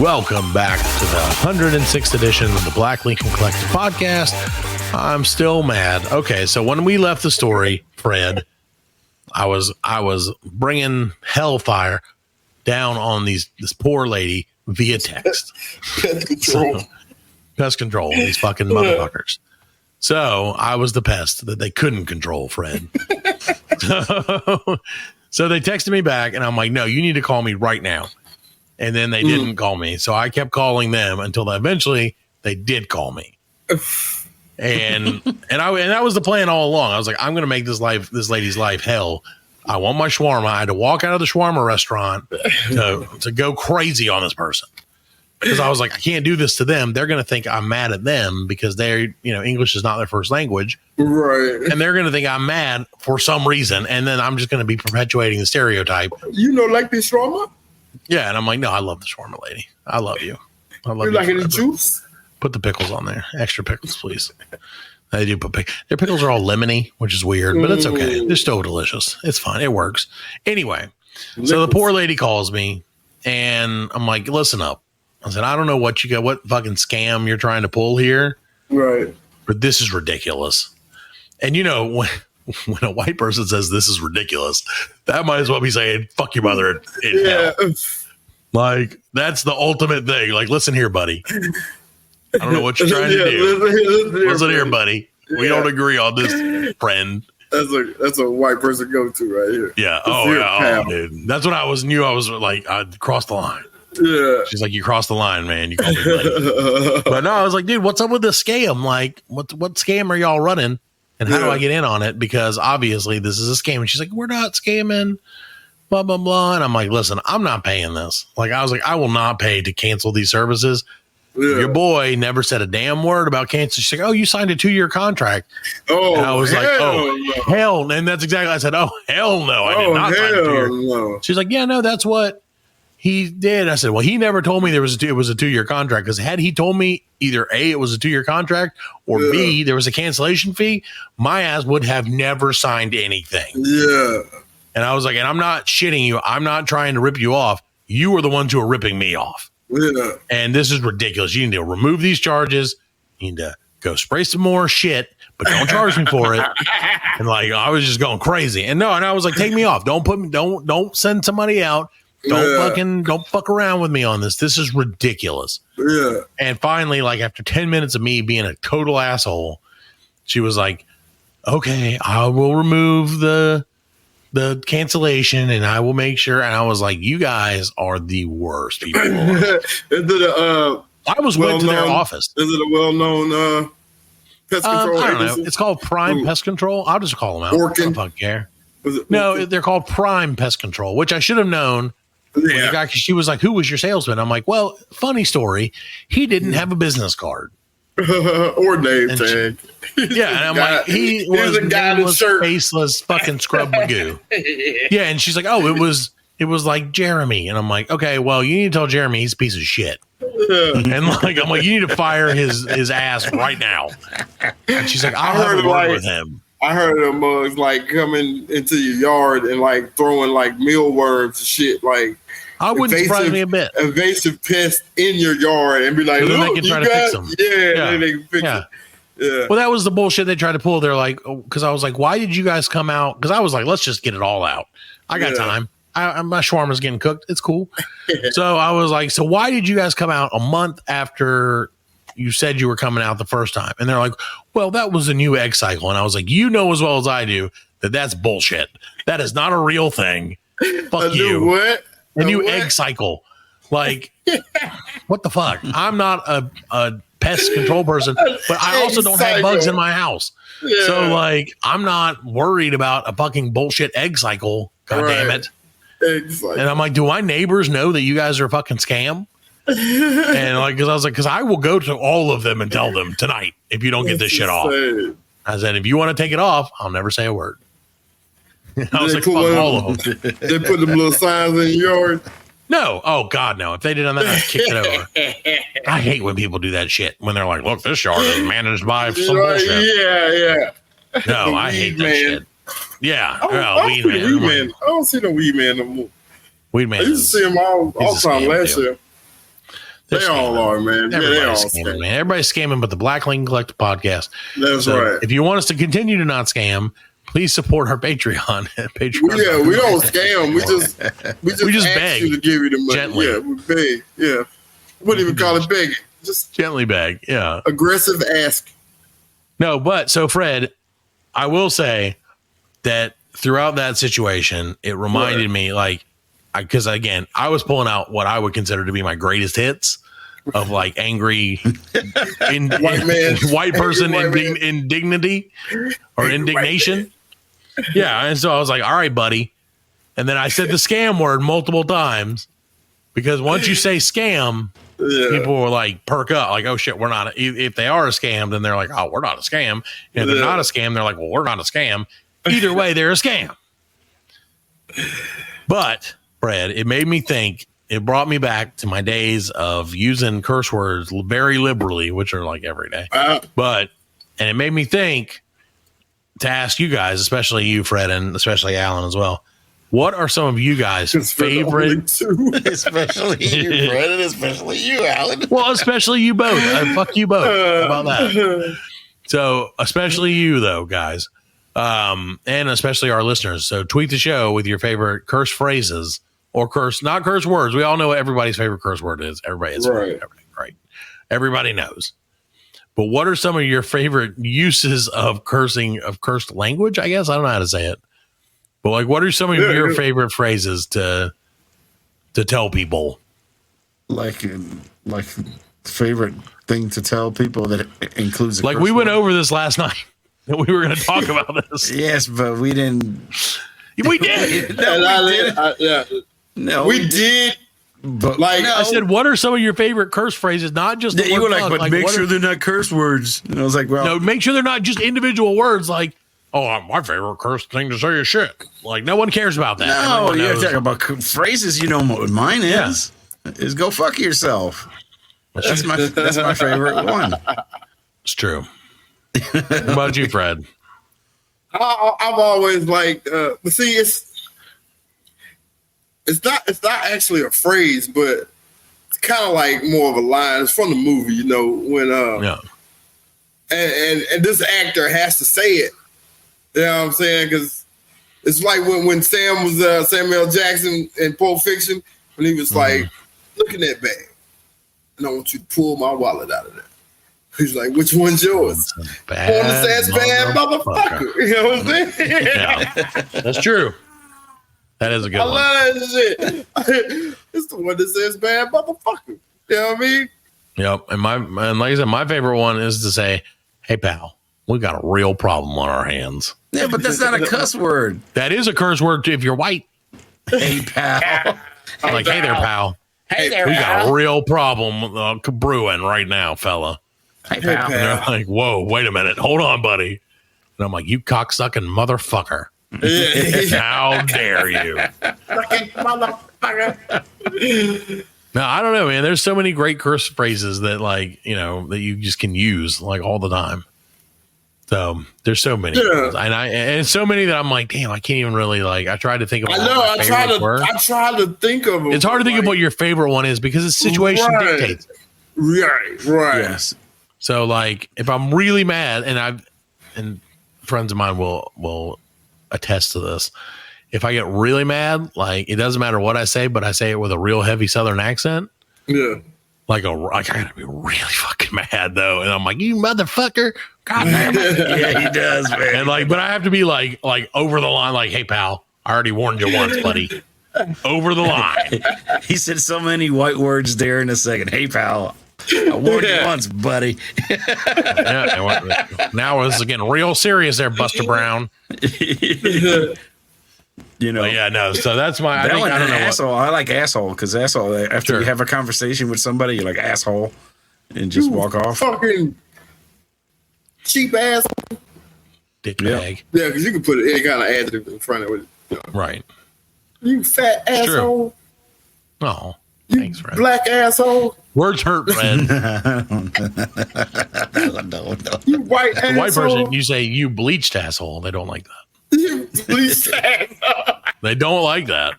Welcome back to the 106th edition of the Black Lincoln Collective podcast. I'm still mad. Okay, so when we left the story, Fred, I was bringing hellfire down on this poor lady via text. Pest control, these fucking motherfuckers. So I was the pest that they couldn't control, Fred. So they texted me back, and I'm like, no, you need to call me right now. And then they didn't call me. So I kept calling them until eventually they did call me. And that was the plan all along. I was like, I'm going to make this lady's life hell. I want my shawarma. I had to walk out of the shawarma restaurant to go crazy on this person. Because I was like, I can't do this to them. They're going to think I'm mad at them because English is not their first language. Right. And they're going to think I'm mad for some reason. And then I'm just going to be perpetuating the stereotype. Like this shawarma? Yeah. And I'm like, no, I love the shawarma lady. I love you. I love you. You like any juice? Put the pickles on there. Extra pickles, please. They do put their pickles are all lemony, which is weird, but it's okay. They're still delicious. It's fine. It works. Anyway, so the poor lady calls me and I'm like, listen up. I said, I don't know what fucking scam you're trying to pull here. Right. But this is ridiculous. And when a white person says this is ridiculous, that might as well be saying, fuck your mother in hell. Like, that's the ultimate thing. Like, listen here, buddy. I don't know what you're trying to do. Listen here, buddy. We don't agree on this, friend. That's a white person go to right here. Yeah. Oh, dude. That's what I knew. I was like, I crossed the line. Yeah. She's like, you crossed the line, man. You called me buddy. But no, I was like, dude, what's up with this scam? Like, what scam are y'all running? And how do I get in on it? Because obviously this is a scam. And she's like, we're not scamming, blah, blah, blah. And I'm like, listen, I'm not paying this. Like, I was like, I will not pay to cancel these services. Yeah. Your boy never said a damn word about cancel. She's like, oh, you signed a 2-year contract. Oh, and I was like, oh, hell. And that's exactly, I said, oh, hell no. I did not sign a 2-year. No. She's like, yeah, no, that's what he did. I said, well, he never told me it was a 2-year contract, because had he told me either A, it was a 2-year contract, or B, there was a cancellation fee, my ass would have never signed anything. Yeah. And I was like, and I'm not shitting you. I'm not trying to rip you off. You are the ones who are ripping me off. Yeah. And this is ridiculous. You need to remove these charges. You need to go spray some more shit, but don't charge me for it. And like, I was just going crazy. And I was like, take me off. Don't send somebody out. Don't fuck around with me on this. This is ridiculous. Yeah. And finally, like after 10 minutes of me being a total asshole, she was like, okay, I will remove the cancellation and I will make sure. And I was like, you guys are the worst people. Is it I went to their office. Is it a well-known pest control I don't agency? know. It's called Prime Pest Control. I'll just call them out. I don't fucking care. No, they're called Prime Pest Control, which I should have known. Yeah. The guy, she was like, who was your salesman? I'm like, well, funny story. He didn't have a business card. Or name tag. Yeah, and I'm like, he was a nameless, faceless fucking scrub magoo. Yeah, and she's like, oh, it was like Jeremy. And I'm like, okay, well, you need to tell Jeremy he's a piece of shit. And like, I'm like, you need to fire his ass right now. And she's like, I'll have a word with him. I heard of mugs like coming into your yard and like throwing like mealworms and shit. Like, I wouldn't surprise me a bit. Invasive pests in your yard and be like, so then they can try to fix them. Yeah, then they can fix it. Yeah. Well, that was the bullshit they tried to pull. They're like, because I was like, why did you guys come out? Because I was like, let's just get it all out. I got time. My shawarma's getting cooked. It's cool. So I was like, so why did you guys come out a month after you said you were coming out the first time? And they're like, well, that was a new egg cycle. And I was like, you know as well as I do that that's bullshit. That is not a real thing. Fuck you. What? A new egg cycle. Like, what the fuck? I'm not a pest control person, but I also don't have bugs in my house. Yeah. So like, I'm not worried about a fucking bullshit egg cycle. God damn it. And I'm like, do my neighbors know that you guys are a fucking scam? And like, because I was like, because I will go to all of them and tell them tonight if you don't get this shit off. I said, if you want to take it off, I'll never say a word. I was like, fuck all of them. They put them little signs in your yard. No. Oh God, no. If they did on that, I'd kick it over. I hate when people do that shit. When they're like, look, this yard is managed by some bullshit. Yeah. No, I hate that shit. Yeah. Weed man. I don't see no weed man no more. Weed man. I used to see him all time last year. They all are, man. They all scamming, man. Everybody's scamming, but the Black Lincoln Collective podcast. That's right. If you want us to continue to not scam, please support our Patreon. Yeah, we don't scam. We just beg you to give you the money. Gently. Yeah, we beg. Yeah, we wouldn't even call it begging. Just gently beg. Yeah. Aggressive ask. No, but so Fred, I will say that throughout that situation, it reminded me because again, I was pulling out what I would consider to be my greatest hits of like angry white person indignity or indignation. Yeah. And so I was like, all right, buddy. And then I said the scam word multiple times because once you say scam, people were like perk up, like, oh shit, we're not. If they are a scam, then they're like, oh, we're not a scam. And if they're not a scam, they're like, well, we're not a scam. Either way, they're a scam. But Fred, it made me think. It brought me back to my days of using curse words very liberally, which are like every day. And it made me think to ask you guys, especially you, Fred, and especially Alan as well. What are some of you guys' favorite? Especially you, Fred, and especially you, Alan. Well, especially you both. Fuck you both. How about that? So, especially you, though, guys, and especially our listeners. So, tweet the show with your favorite curse phrases or not curse words. We all know what everybody's favorite curse word is. Everybody is right. Everybody knows. But what are some of your favorite uses of cursing, of cursed language? I guess I don't know how to say it. But like, what are some of your favorite phrases to tell people? Like favorite thing to tell people that includes like we went over this last night. We were going to talk about this. Yes, but we didn't. We did. We did. But I said, what are some of your favorite curse phrases? Not just the you were tongue, but make sure they're not curse words. And I was like, well, no, make sure they're not just individual words. Like, oh, my favorite curse thing to say is shit. Like, no one cares about that. No, you're talking about phrases. You know what mine is? Is go fuck yourself. That's my favorite one. It's true. What about you, Fred? I've always liked. But see, it's not actually a phrase, but it's kind of like more of a line. It's from the movie, when and this actor has to say it. You know what I'm saying? Because it's like when Sam was Samuel Jackson in Pulp Fiction, when he was like, look in that bag, and I want you to pull my wallet out of there. He's like, which one's yours? Bad motherfucker. You know what I'm saying? Yeah, that's true. That is a good one. I love that shit. It's the one that says bad motherfucker. You know what I mean? Yep. And like I said, my favorite one is to say, hey, pal, we got a real problem on our hands. Yeah, but that's not a cuss word. That is a curse word if you're white. Hey, pal. Like, hey there, pal. Hey there, we got a real problem brewing right now, fella. Hey, pal. And they're like, whoa, wait a minute. Hold on, buddy. And I'm like, you cocksucking motherfucker. How dare you? Fucking motherfucker. No, I don't know, man. There's so many great curse phrases that, that you just can use all the time. So there's so many, and so many that I'm like, damn, I can't even really I tried to think of. I know. I try to think of them. It's hard to think of what your favorite one is because the situation dictates. Right. Yes. So if I'm really mad, and friends of mine will attest to this. If I get really mad, it doesn't matter what I say, but I say it with a real heavy Southern accent. Yeah. I gotta be really fucking mad though, and I'm like, you motherfucker, god damn it. Yeah, he does, man. And but I have to be like over the line, hey pal, I already warned you once, buddy. Over the line. He said so many white words there in a second. Hey pal, I warned you once, buddy. Now it's getting real serious there, Buster Brown. So that's my. I don't know. Asshole. I like asshole because asshole. After you have a conversation with somebody, you're like asshole, and just walk off. Fucking cheap ass. Dick bag. Yeah, because you can put any kind of adjective in front of it. Right. You fat asshole. Oh, thanks, Fred. Black asshole. Words hurt, Fred. No. You white asshole. White person, you say you bleached asshole. They don't like that. You bleached asshole. They don't like that.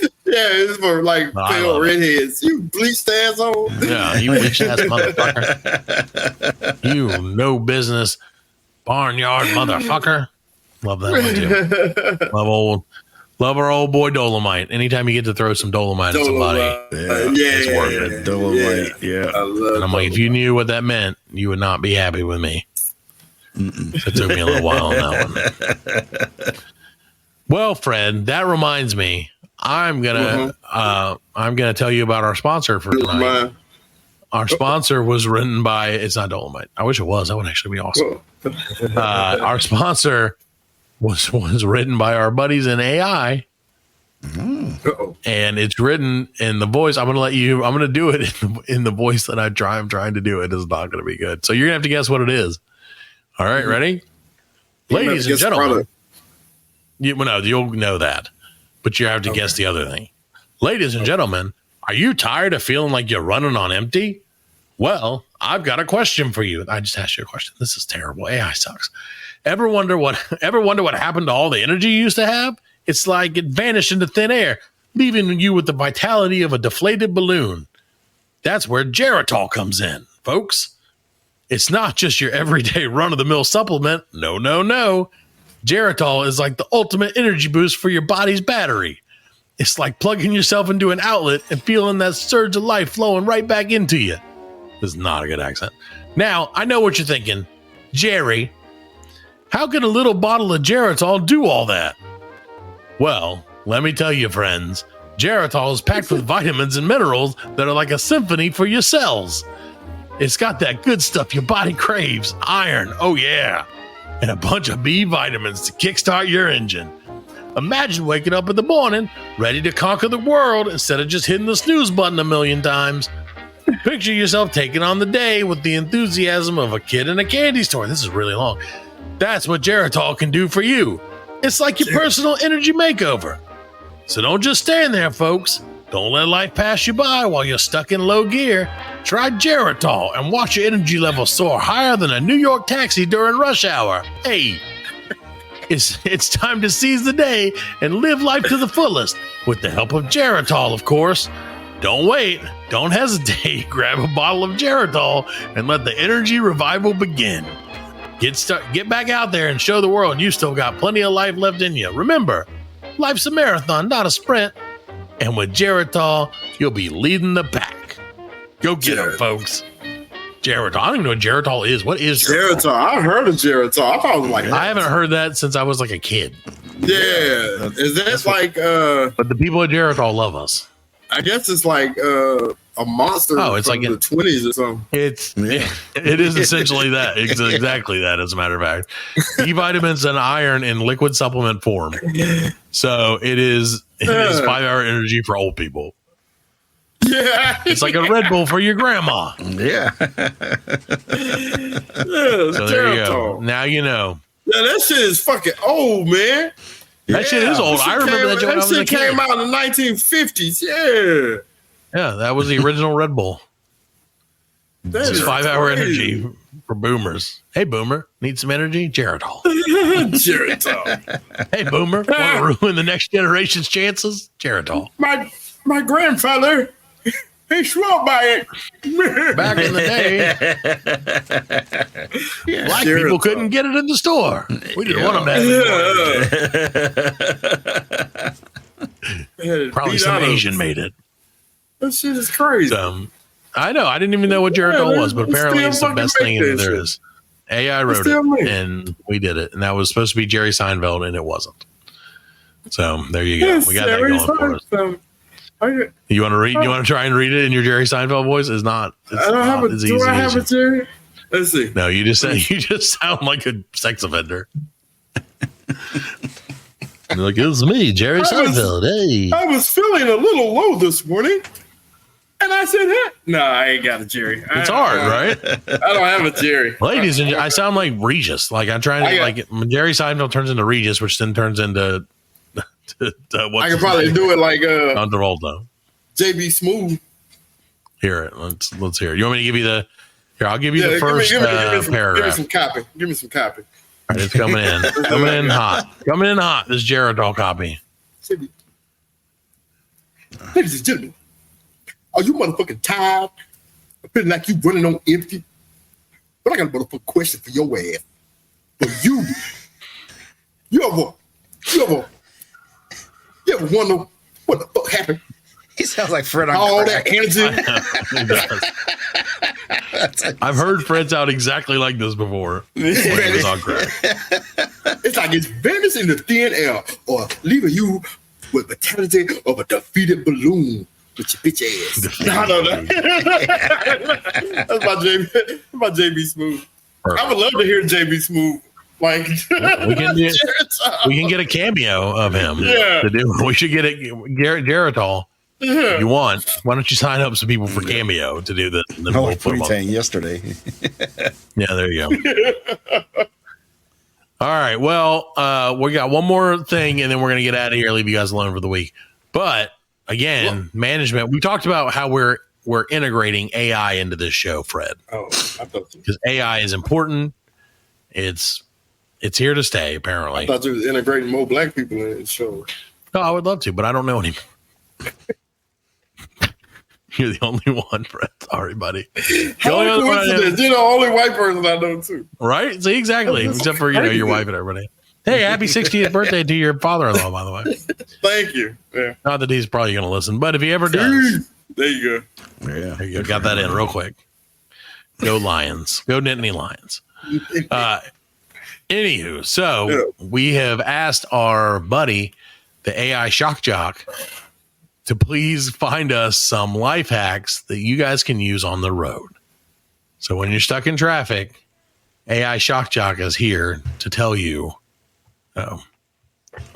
Yeah, it's for pale redheads. You bleached asshole. Yeah, you bleached ass motherfucker. You no business barnyard motherfucker. Love that one too. Love our old boy Dolomite. Anytime you get to throw some Dolomite at somebody, it's worth it. Dolomite, yeah. And I'm like, if you knew what that meant, you would not be happy with me. It took me a little while on that one. Well, Fred, that reminds me. I'm gonna tell you about our sponsor for tonight. Our sponsor was written by. It's not Dolomite. I wish it was. That would actually be awesome. Our sponsor was written by our buddies in AI, and it's written in the voice. I'm going to do it in the voice that I'm trying to do. It is not going to be good. So you're going to have to guess what it is. All right, ready? Ladies and gentlemen. You'll know that, but you have to guess the other thing. Ladies and gentlemen, are you tired of feeling like you're running on empty? Well, I've got a question for you. I just asked you a question. This is terrible. AI sucks. Ever wonder what happened to all the energy you used to have? It's like it vanished into thin air, leaving you with the vitality of a deflated balloon. That's where Geritol comes in, folks. It's not just your everyday run-of-the-mill supplement. No. Geritol is like the ultimate energy boost for your body's battery. It's like plugging yourself into an outlet and feeling that surge of life flowing right back into you. This is not a good accent. Now, I know what you're thinking. Jerry, how can a little bottle of Geritol do all that? Well, let me tell you, friends. Geritol is packed with vitamins and minerals that are like a symphony for your cells. It's got that good stuff your body craves. Iron, oh yeah. And a bunch of B vitamins to kickstart your engine. Imagine waking up in the morning, ready to conquer the world instead of just hitting the snooze button a million times. Picture yourself taking on the day with the enthusiasm of a kid in a candy store. This is really long. That's what Geritol can do for you. It's like your personal energy makeover. So don't just stand there, folks. Don't let life pass you by while you're stuck in low gear. Try Geritol and watch your energy level soar higher than a New York taxi during rush hour. Hey, it's time to seize the day and live life to the fullest with the help of Geritol, of course. Don't wait. Don't hesitate. Grab a bottle of Geritol and let the energy revival begin. Get back out there and show the world you still got plenty of life left in you. Remember, life's a marathon, not a sprint. And with Geritol, you'll be leading the pack. Go get them, folks. Geritol. I don't even know what Geritol is. What is Geritol? I heard of Geritol. I thought it was like I haven't heard that since I was like a kid. Yeah. Is that like but the people at Geritol love us. I guess it's like a monster it's from like the 20s or something. It is essentially that. It's exactly that, as a matter of fact. B vitamins and iron in liquid supplement form. So it is 5-hour energy for old people. Yeah. It's like a Red Bull for your grandma. Yeah. So there you go. Now you know. Yeah, that shit is fucking old, man. That shit is old. I remember that when I was a kid. That shit came out in the 1950s. Yeah. Yeah, that was the original Red Bull. It's 5-hour energy for boomers. Hey, boomer, need some energy? Geritol. Geritol. Hey, boomer, want to ruin the next generation's chances? Geritol. My grandfather, he swore by it. Back in the day, black people couldn't get it in the store. We didn't want them to have it. Probably some Asian made it. That shit is crazy. I know. I didn't even know what Geritol was, but apparently it's the best thing there is. AI wrote it, and we did it. And that was supposed to be Jerry Seinfeld, and it wasn't. So there you go. We got that going for us. You want to read? You want to try and read it in your Jerry Seinfeld voice? It's not. I don't have it. Do I have it, Jerry? Let's see. No, you just sound like a sex offender. Look, it's me, Jerry Seinfeld. Hey, I was feeling a little low this morning, and I said, "Hey, no, I ain't got a Jerry." It's hard, right? I don't have a Jerry. Ladies and I sound like Regis. Like I'm trying to Jerry Seinfeld turns into Regis, which then turns into. I can probably do it like on Travolta. JB Smooth. Here, let's hear it. You want me to give you the? Here, I'll give you the first paragraph. Give me some copy. Give me some copy. All right, it's coming in. Coming in hot. Coming in hot. This Geritol copy. Ladies and gentlemen, are you motherfucking tired of feeling like you running on empty? But I got a motherfucking question for your ass. For you ever You ever wonder what the fuck happened? He sounds like Fred on All crack. that energy. I've heard Fred sound exactly like this before. When he was on crack. It's like it's vanished in the thin air or leaving you with the vitality of a defeated balloon with your bitch ass. No. That's my JB Smooth. Perfect. I would love to hear JB Smooth. Like we can get a cameo of him. Yeah. To do. We should get it, Geritol. Yeah. You want? Why don't you sign up some people for cameo to do this? And then we'll put them on. Yesterday. Yeah, there you go. All right. Well, we got one more thing, and then we're going to get out of here, leave you guys alone for the week. But again, management. We talked about how we're integrating AI into this show, Fred. Oh, I thought so. Because AI is important. It's here to stay, apparently. I thought you was integrating more black people in the show. No, I would love to, but I don't know any. You're the only one, Fred. Sorry, buddy. How coincidence? You're the only white person I know too. Right? See, exactly. Except for your wife and everybody. Hey, happy 60th birthday to your father-in-law, by the way. Thank you. Yeah. Not that he's probably going to listen, but if he ever does, there you go. Yeah, there you go. Got that in real quick. Go Lions. Go Nittany Lions. Anywho, so we have asked our buddy, the AI Shock Jock, to please find us some life hacks that you guys can use on the road. So when you're stuck in traffic, AI Shock Jock is here to tell you.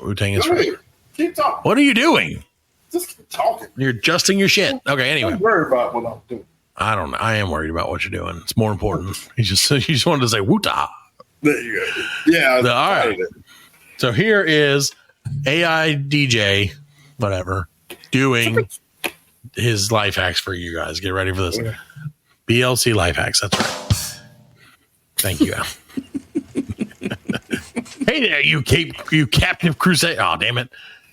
Wu-Tang is free. Keep talking. What are you doing? Just keep talking. You're adjusting your shit. Okay, anyway. Don't worry about what I'm doing. I don't know. I am worried about what you're doing. It's more important. You just wanted to say Wuta. There you go. Yeah. All right. So here is AI DJ, whatever, doing his life hacks for you guys. Get ready for this. Okay. BLC life hacks. That's right. Thank you, Al. Hey there, you captive crusader. Oh, damn it.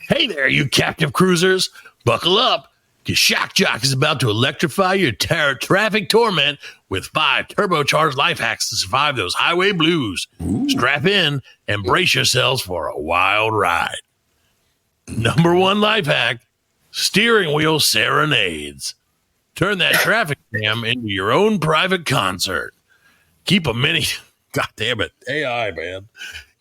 Hey there, you captive cruisers. Buckle up. Your Shock Jock is about to electrify your traffic torment with 5 turbocharged life hacks to survive those highway blues. Ooh. Strap in and brace yourselves for a wild ride. Number 1 life hack, steering wheel serenades. Turn that traffic jam into your own private concert. Keep a mini, God damn it, AI, man.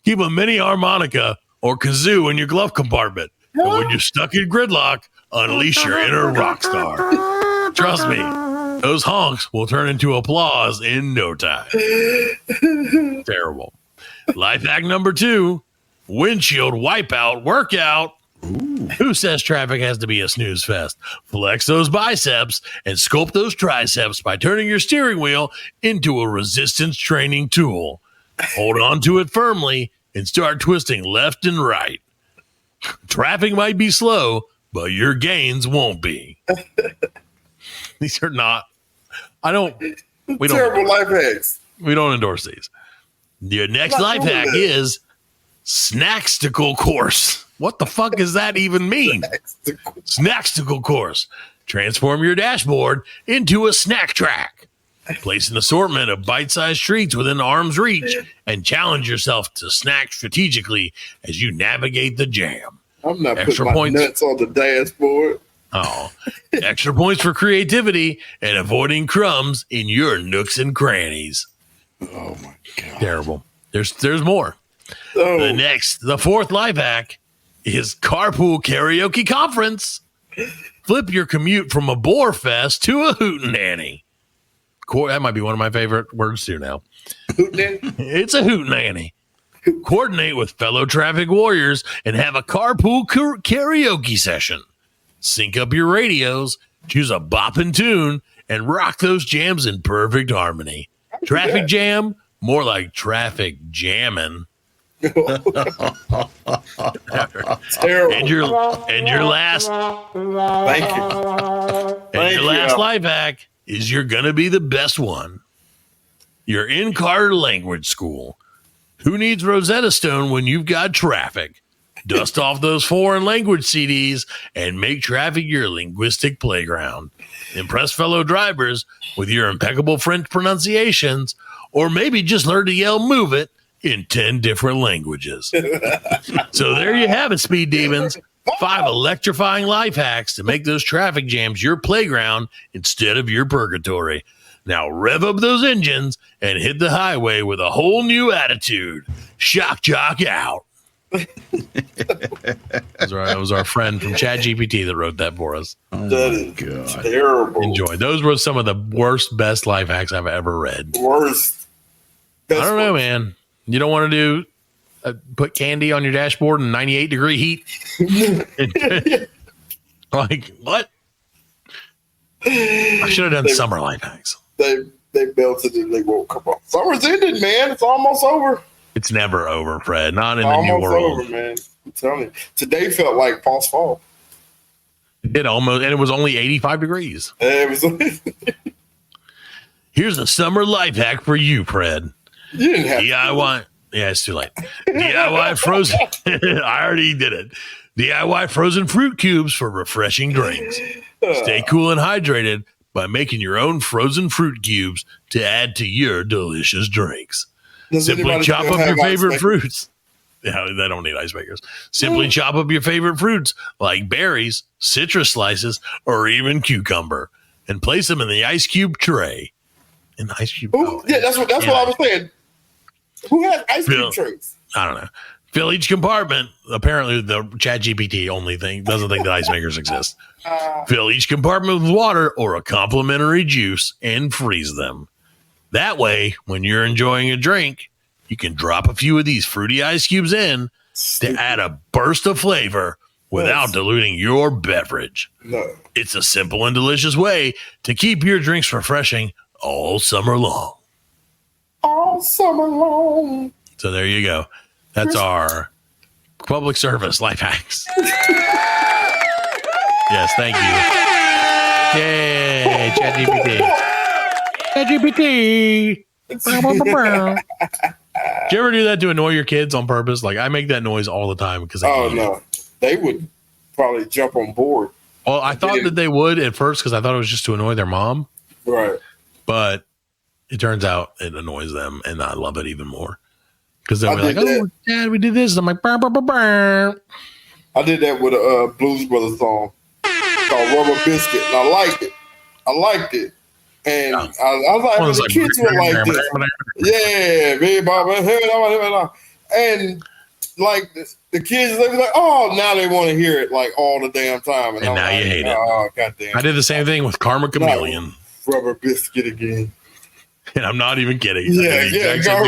Keep a mini harmonica or kazoo in your glove compartment. And when you're stuck in gridlock, unleash your inner rock star. Trust me, those honks will turn into applause in no time. Terrible. Life hack number 2, windshield wipeout workout. Ooh. Who says traffic has to be a snooze fest? Flex those biceps and sculpt those triceps by turning your steering wheel into a resistance training tool. Hold on to it firmly and start twisting left and right. Traffic might be slow, but your gains won't be. These are not. We don't. Terrible life hacks. We don't endorse these. Your next life hack is Snacksticle course. What the fuck does that even mean? Snacksticle course. Transform your dashboard into a snack track. Place an assortment of bite-sized treats within arm's reach and challenge yourself to snack strategically as you navigate the jam. I'm not putting my nuts on the dashboard. Oh, extra points for creativity and avoiding crumbs in your nooks and crannies. Oh my God. Terrible. There's more. Oh. The 4th life hack is carpool karaoke conference. Flip your commute from a bore fest to a hootenanny. That might be one of my favorite words too now. It's a hootenanny. Coordinate with fellow traffic warriors and have a carpool karaoke session. Sync up your radios, choose a bopping tune, and rock those jams in perfect harmony. Traffic jam, more like traffic jamming. And your last thank you. And your last life hack is you're gonna be the best one. You're in car language school. Who needs Rosetta Stone when you've got traffic? Dust off those foreign language CDs and make traffic your linguistic playground. Impress fellow drivers with your impeccable French pronunciations, or maybe just learn to yell "move it" in 10 different languages. So there you have it, Speed Demons. 5 electrifying life hacks to make those traffic jams your playground instead of your purgatory. Now rev up those engines and hit the highway with a whole new attitude. Shock jock out. That was our friend from ChatGPT that wrote that for us. That is terrible. Enjoy. Those were some of the worst, best life hacks I've ever read. Worst. I don't know, man. You don't want to do put candy on your dashboard in 98-degree heat? Like, what? I should have done summer life hacks. They belted it. They won't come on. Summer's ended, man. It's almost over. It's never over, Fred. Not in the new world. Almost over, man. I'm telling you. Today felt like false fall. It almost, and it was only 85 degrees. It was. Here's a summer life hack for you, Fred. You didn't have DIY. Yeah, it's too late. DIY frozen. I already did it. DIY frozen fruit cubes for refreshing drinks. Stay cool and hydrated by making your own frozen fruit cubes to add to your delicious drinks. Simply chop up your favorite fruits. Yeah, they don't need ice makers. Simply chop up your favorite fruits like berries, citrus slices, or even cucumber, and place them in the ice cube tray. In the ice cube. Yeah, that's what I was saying. Who has ice cream trays? I don't know. Fill each compartment. Apparently, the ChatGPT only doesn't think that ice makers exist. Fill each compartment with water or a complimentary juice and freeze them. That way, when you're enjoying a drink, you can drop a few of these fruity ice cubes in to add a burst of flavor without diluting your beverage. No. It's a simple and delicious way to keep your drinks refreshing all summer long. All summer long. So there you go. That's our public service life hacks. Yes, thank you. Yay, ChatGPT. ChatGPT. Do you ever do that to annoy your kids on purpose? Like, I make that noise all the time because they would probably jump on board. Well, I thought that they would at first because I thought it was just to annoy their mom. Right. But it turns out it annoys them, and I love it even more. Because they'll be like, "Oh, Dad, we did this." And I'm like, "Burr, burr, burr, burr." I did that with a Blues Brothers song called Rubber Biscuit, and I liked it. And I was like, the kids were like this. Yeah, baby, and like the kids, they were like, "Oh, now they want to hear it like all the damn time." And now you hate it. Oh, goddamn. I did the same thing with Karma Chameleon. Rubber Biscuit again. And I'm not even kidding. Yeah,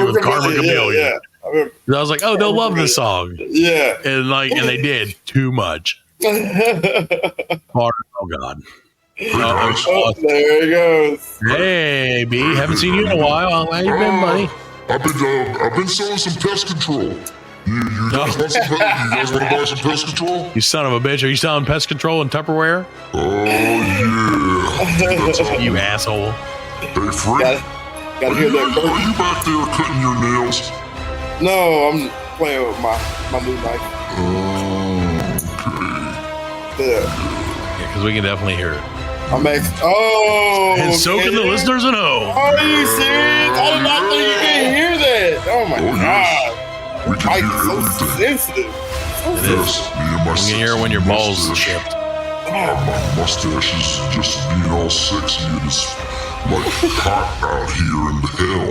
With Karma Chameleon. I was like, "Oh, they'll love this song." Yeah, and they did too much. Oh God. Oh, there he goes. Hey, B, haven't seen you in a while. How you been, buddy? I've been selling some pest control. You guys want to buy some pest control? You son of a bitch! Are you selling pest control in Tupperware? Oh yeah. You asshole. Hey, Fred. Gotta hear that. Are you back there cutting your nails? No, I'm playing with my new knife. Okay. Yeah, because we can definitely hear it. And so can the listeners at home. Are you serious? I did not think you could hear that. Oh my God. We can hear so sensitive. Yes, you can hear when your balls are shipped. My mustache is just being all sexy and it's like hot out here in the hell.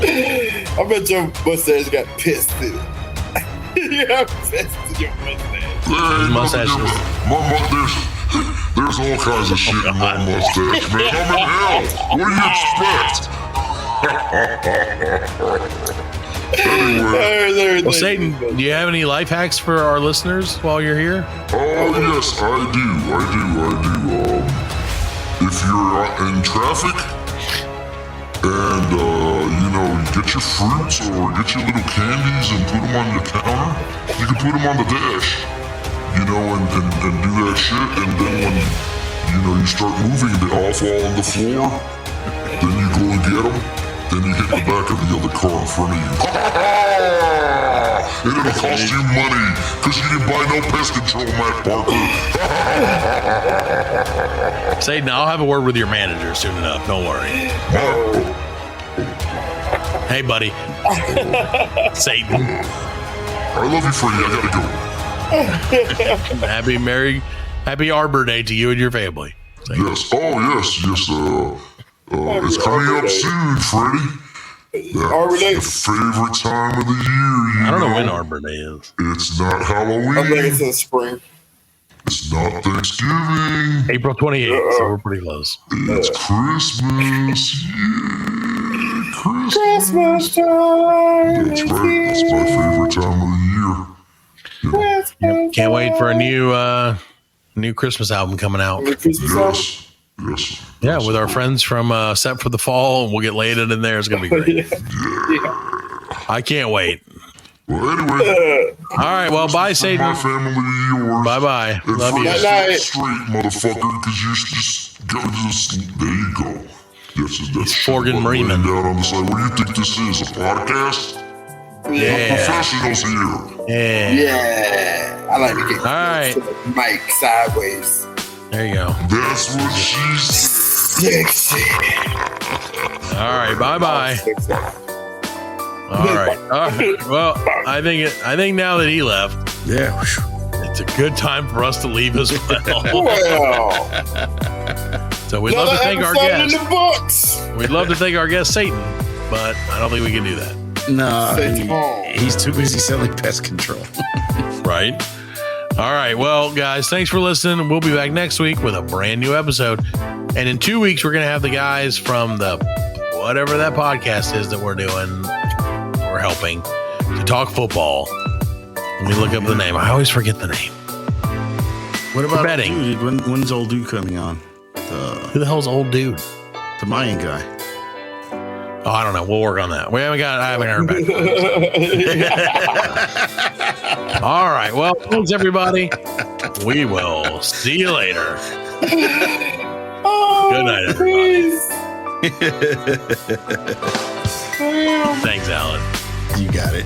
I bet your mustache got pissed too. You got pissed in your mustache. There's all kinds of shit in my mustache, man. I'm in hell. What do you expect? Anyway. Well, Satan, do you have any life hacks for our listeners while you're here? Oh, yes, I do. If you're in traffic and, you get your fruits or get your little candies and put them on your counter, you can put them on the dash. And do that shit, and then when, you start moving, they all fall on the floor, then you go and get them, then you hit the back of the other car in front of you. And it'll cost you money, because you didn't buy no pest control, Matt Parker. Satan, I'll have a word with your manager soon enough, don't worry. Hey, buddy. Satan. I love you, Freddie, I gotta go. Happy Arbor Day to you and your family. Yes. Oh, yes. It's coming up soon, Freddie. That's the favorite time of the year. I don't know when Arbor Day is. It's not Halloween. I think it's in spring. It's not Thanksgiving. April 28th, so we're pretty close. It's Christmas. Yeah, Christmas time. That's right. It's my favorite time of the year. Yep. Can't wait for a new Christmas album coming out. Yes. Yeah, with our friends from Set for the Fall, and we'll get laid in there. It's going to be great. I can't wait. Well, anyway. All right, well, bye, Satan. My family, yours. Bye-bye. And Love you. Straight, motherfucker, because you just go there you go. Yes, that's Forgan Freeman. Down on the side. What do you think this is? A podcast? Yeah. Professionals here. Yeah. I like to get all right. to the mic sideways. There you go. That's what she said. Sexy. All right, bye-bye. All right. Well, I think now that he left, it's a good time for us to leave as well. So we'd love to thank our guest. We'd love to thank our guest Satan, but I don't think we can do that. No, he's too busy selling pest control. Right. All right. Well, guys, thanks for listening. We'll be back next week with a brand new episode. And in 2 weeks, we're going to have the guys from the whatever that podcast is that we're doing. We're helping to talk football. Let me look up the name. I always forget the name. What about betting? Dude? When's old dude coming on? Who the hell's old dude? The Mayan guy. Oh, I don't know. We'll work on that. I haven't heard back. All right. Well, thanks everybody. We will see you later. Good night, everybody. Thanks, Alan. You got it.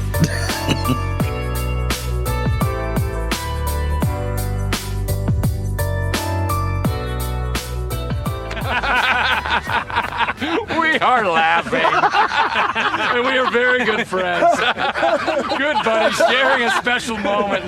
We are laughing. And we are very good friends. Good buddy, sharing a special moment.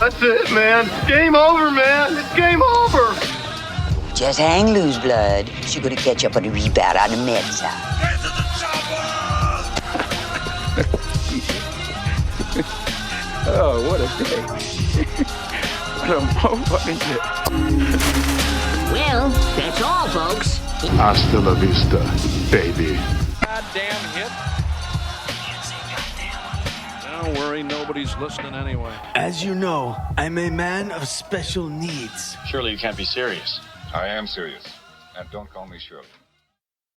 That's it, man. Game over, man. It's game over. Just hang loose, blood. She's gonna catch up on the rebound on the men's side. Oh, what a day. What a motherfucking day. Well, that's all, folks. Hasta la vista, baby. Goddamn hit. Don't worry, nobody's listening anyway. As you know, I'm a man of special needs. Surely you can't be serious. I am serious. And don't call me Shirley.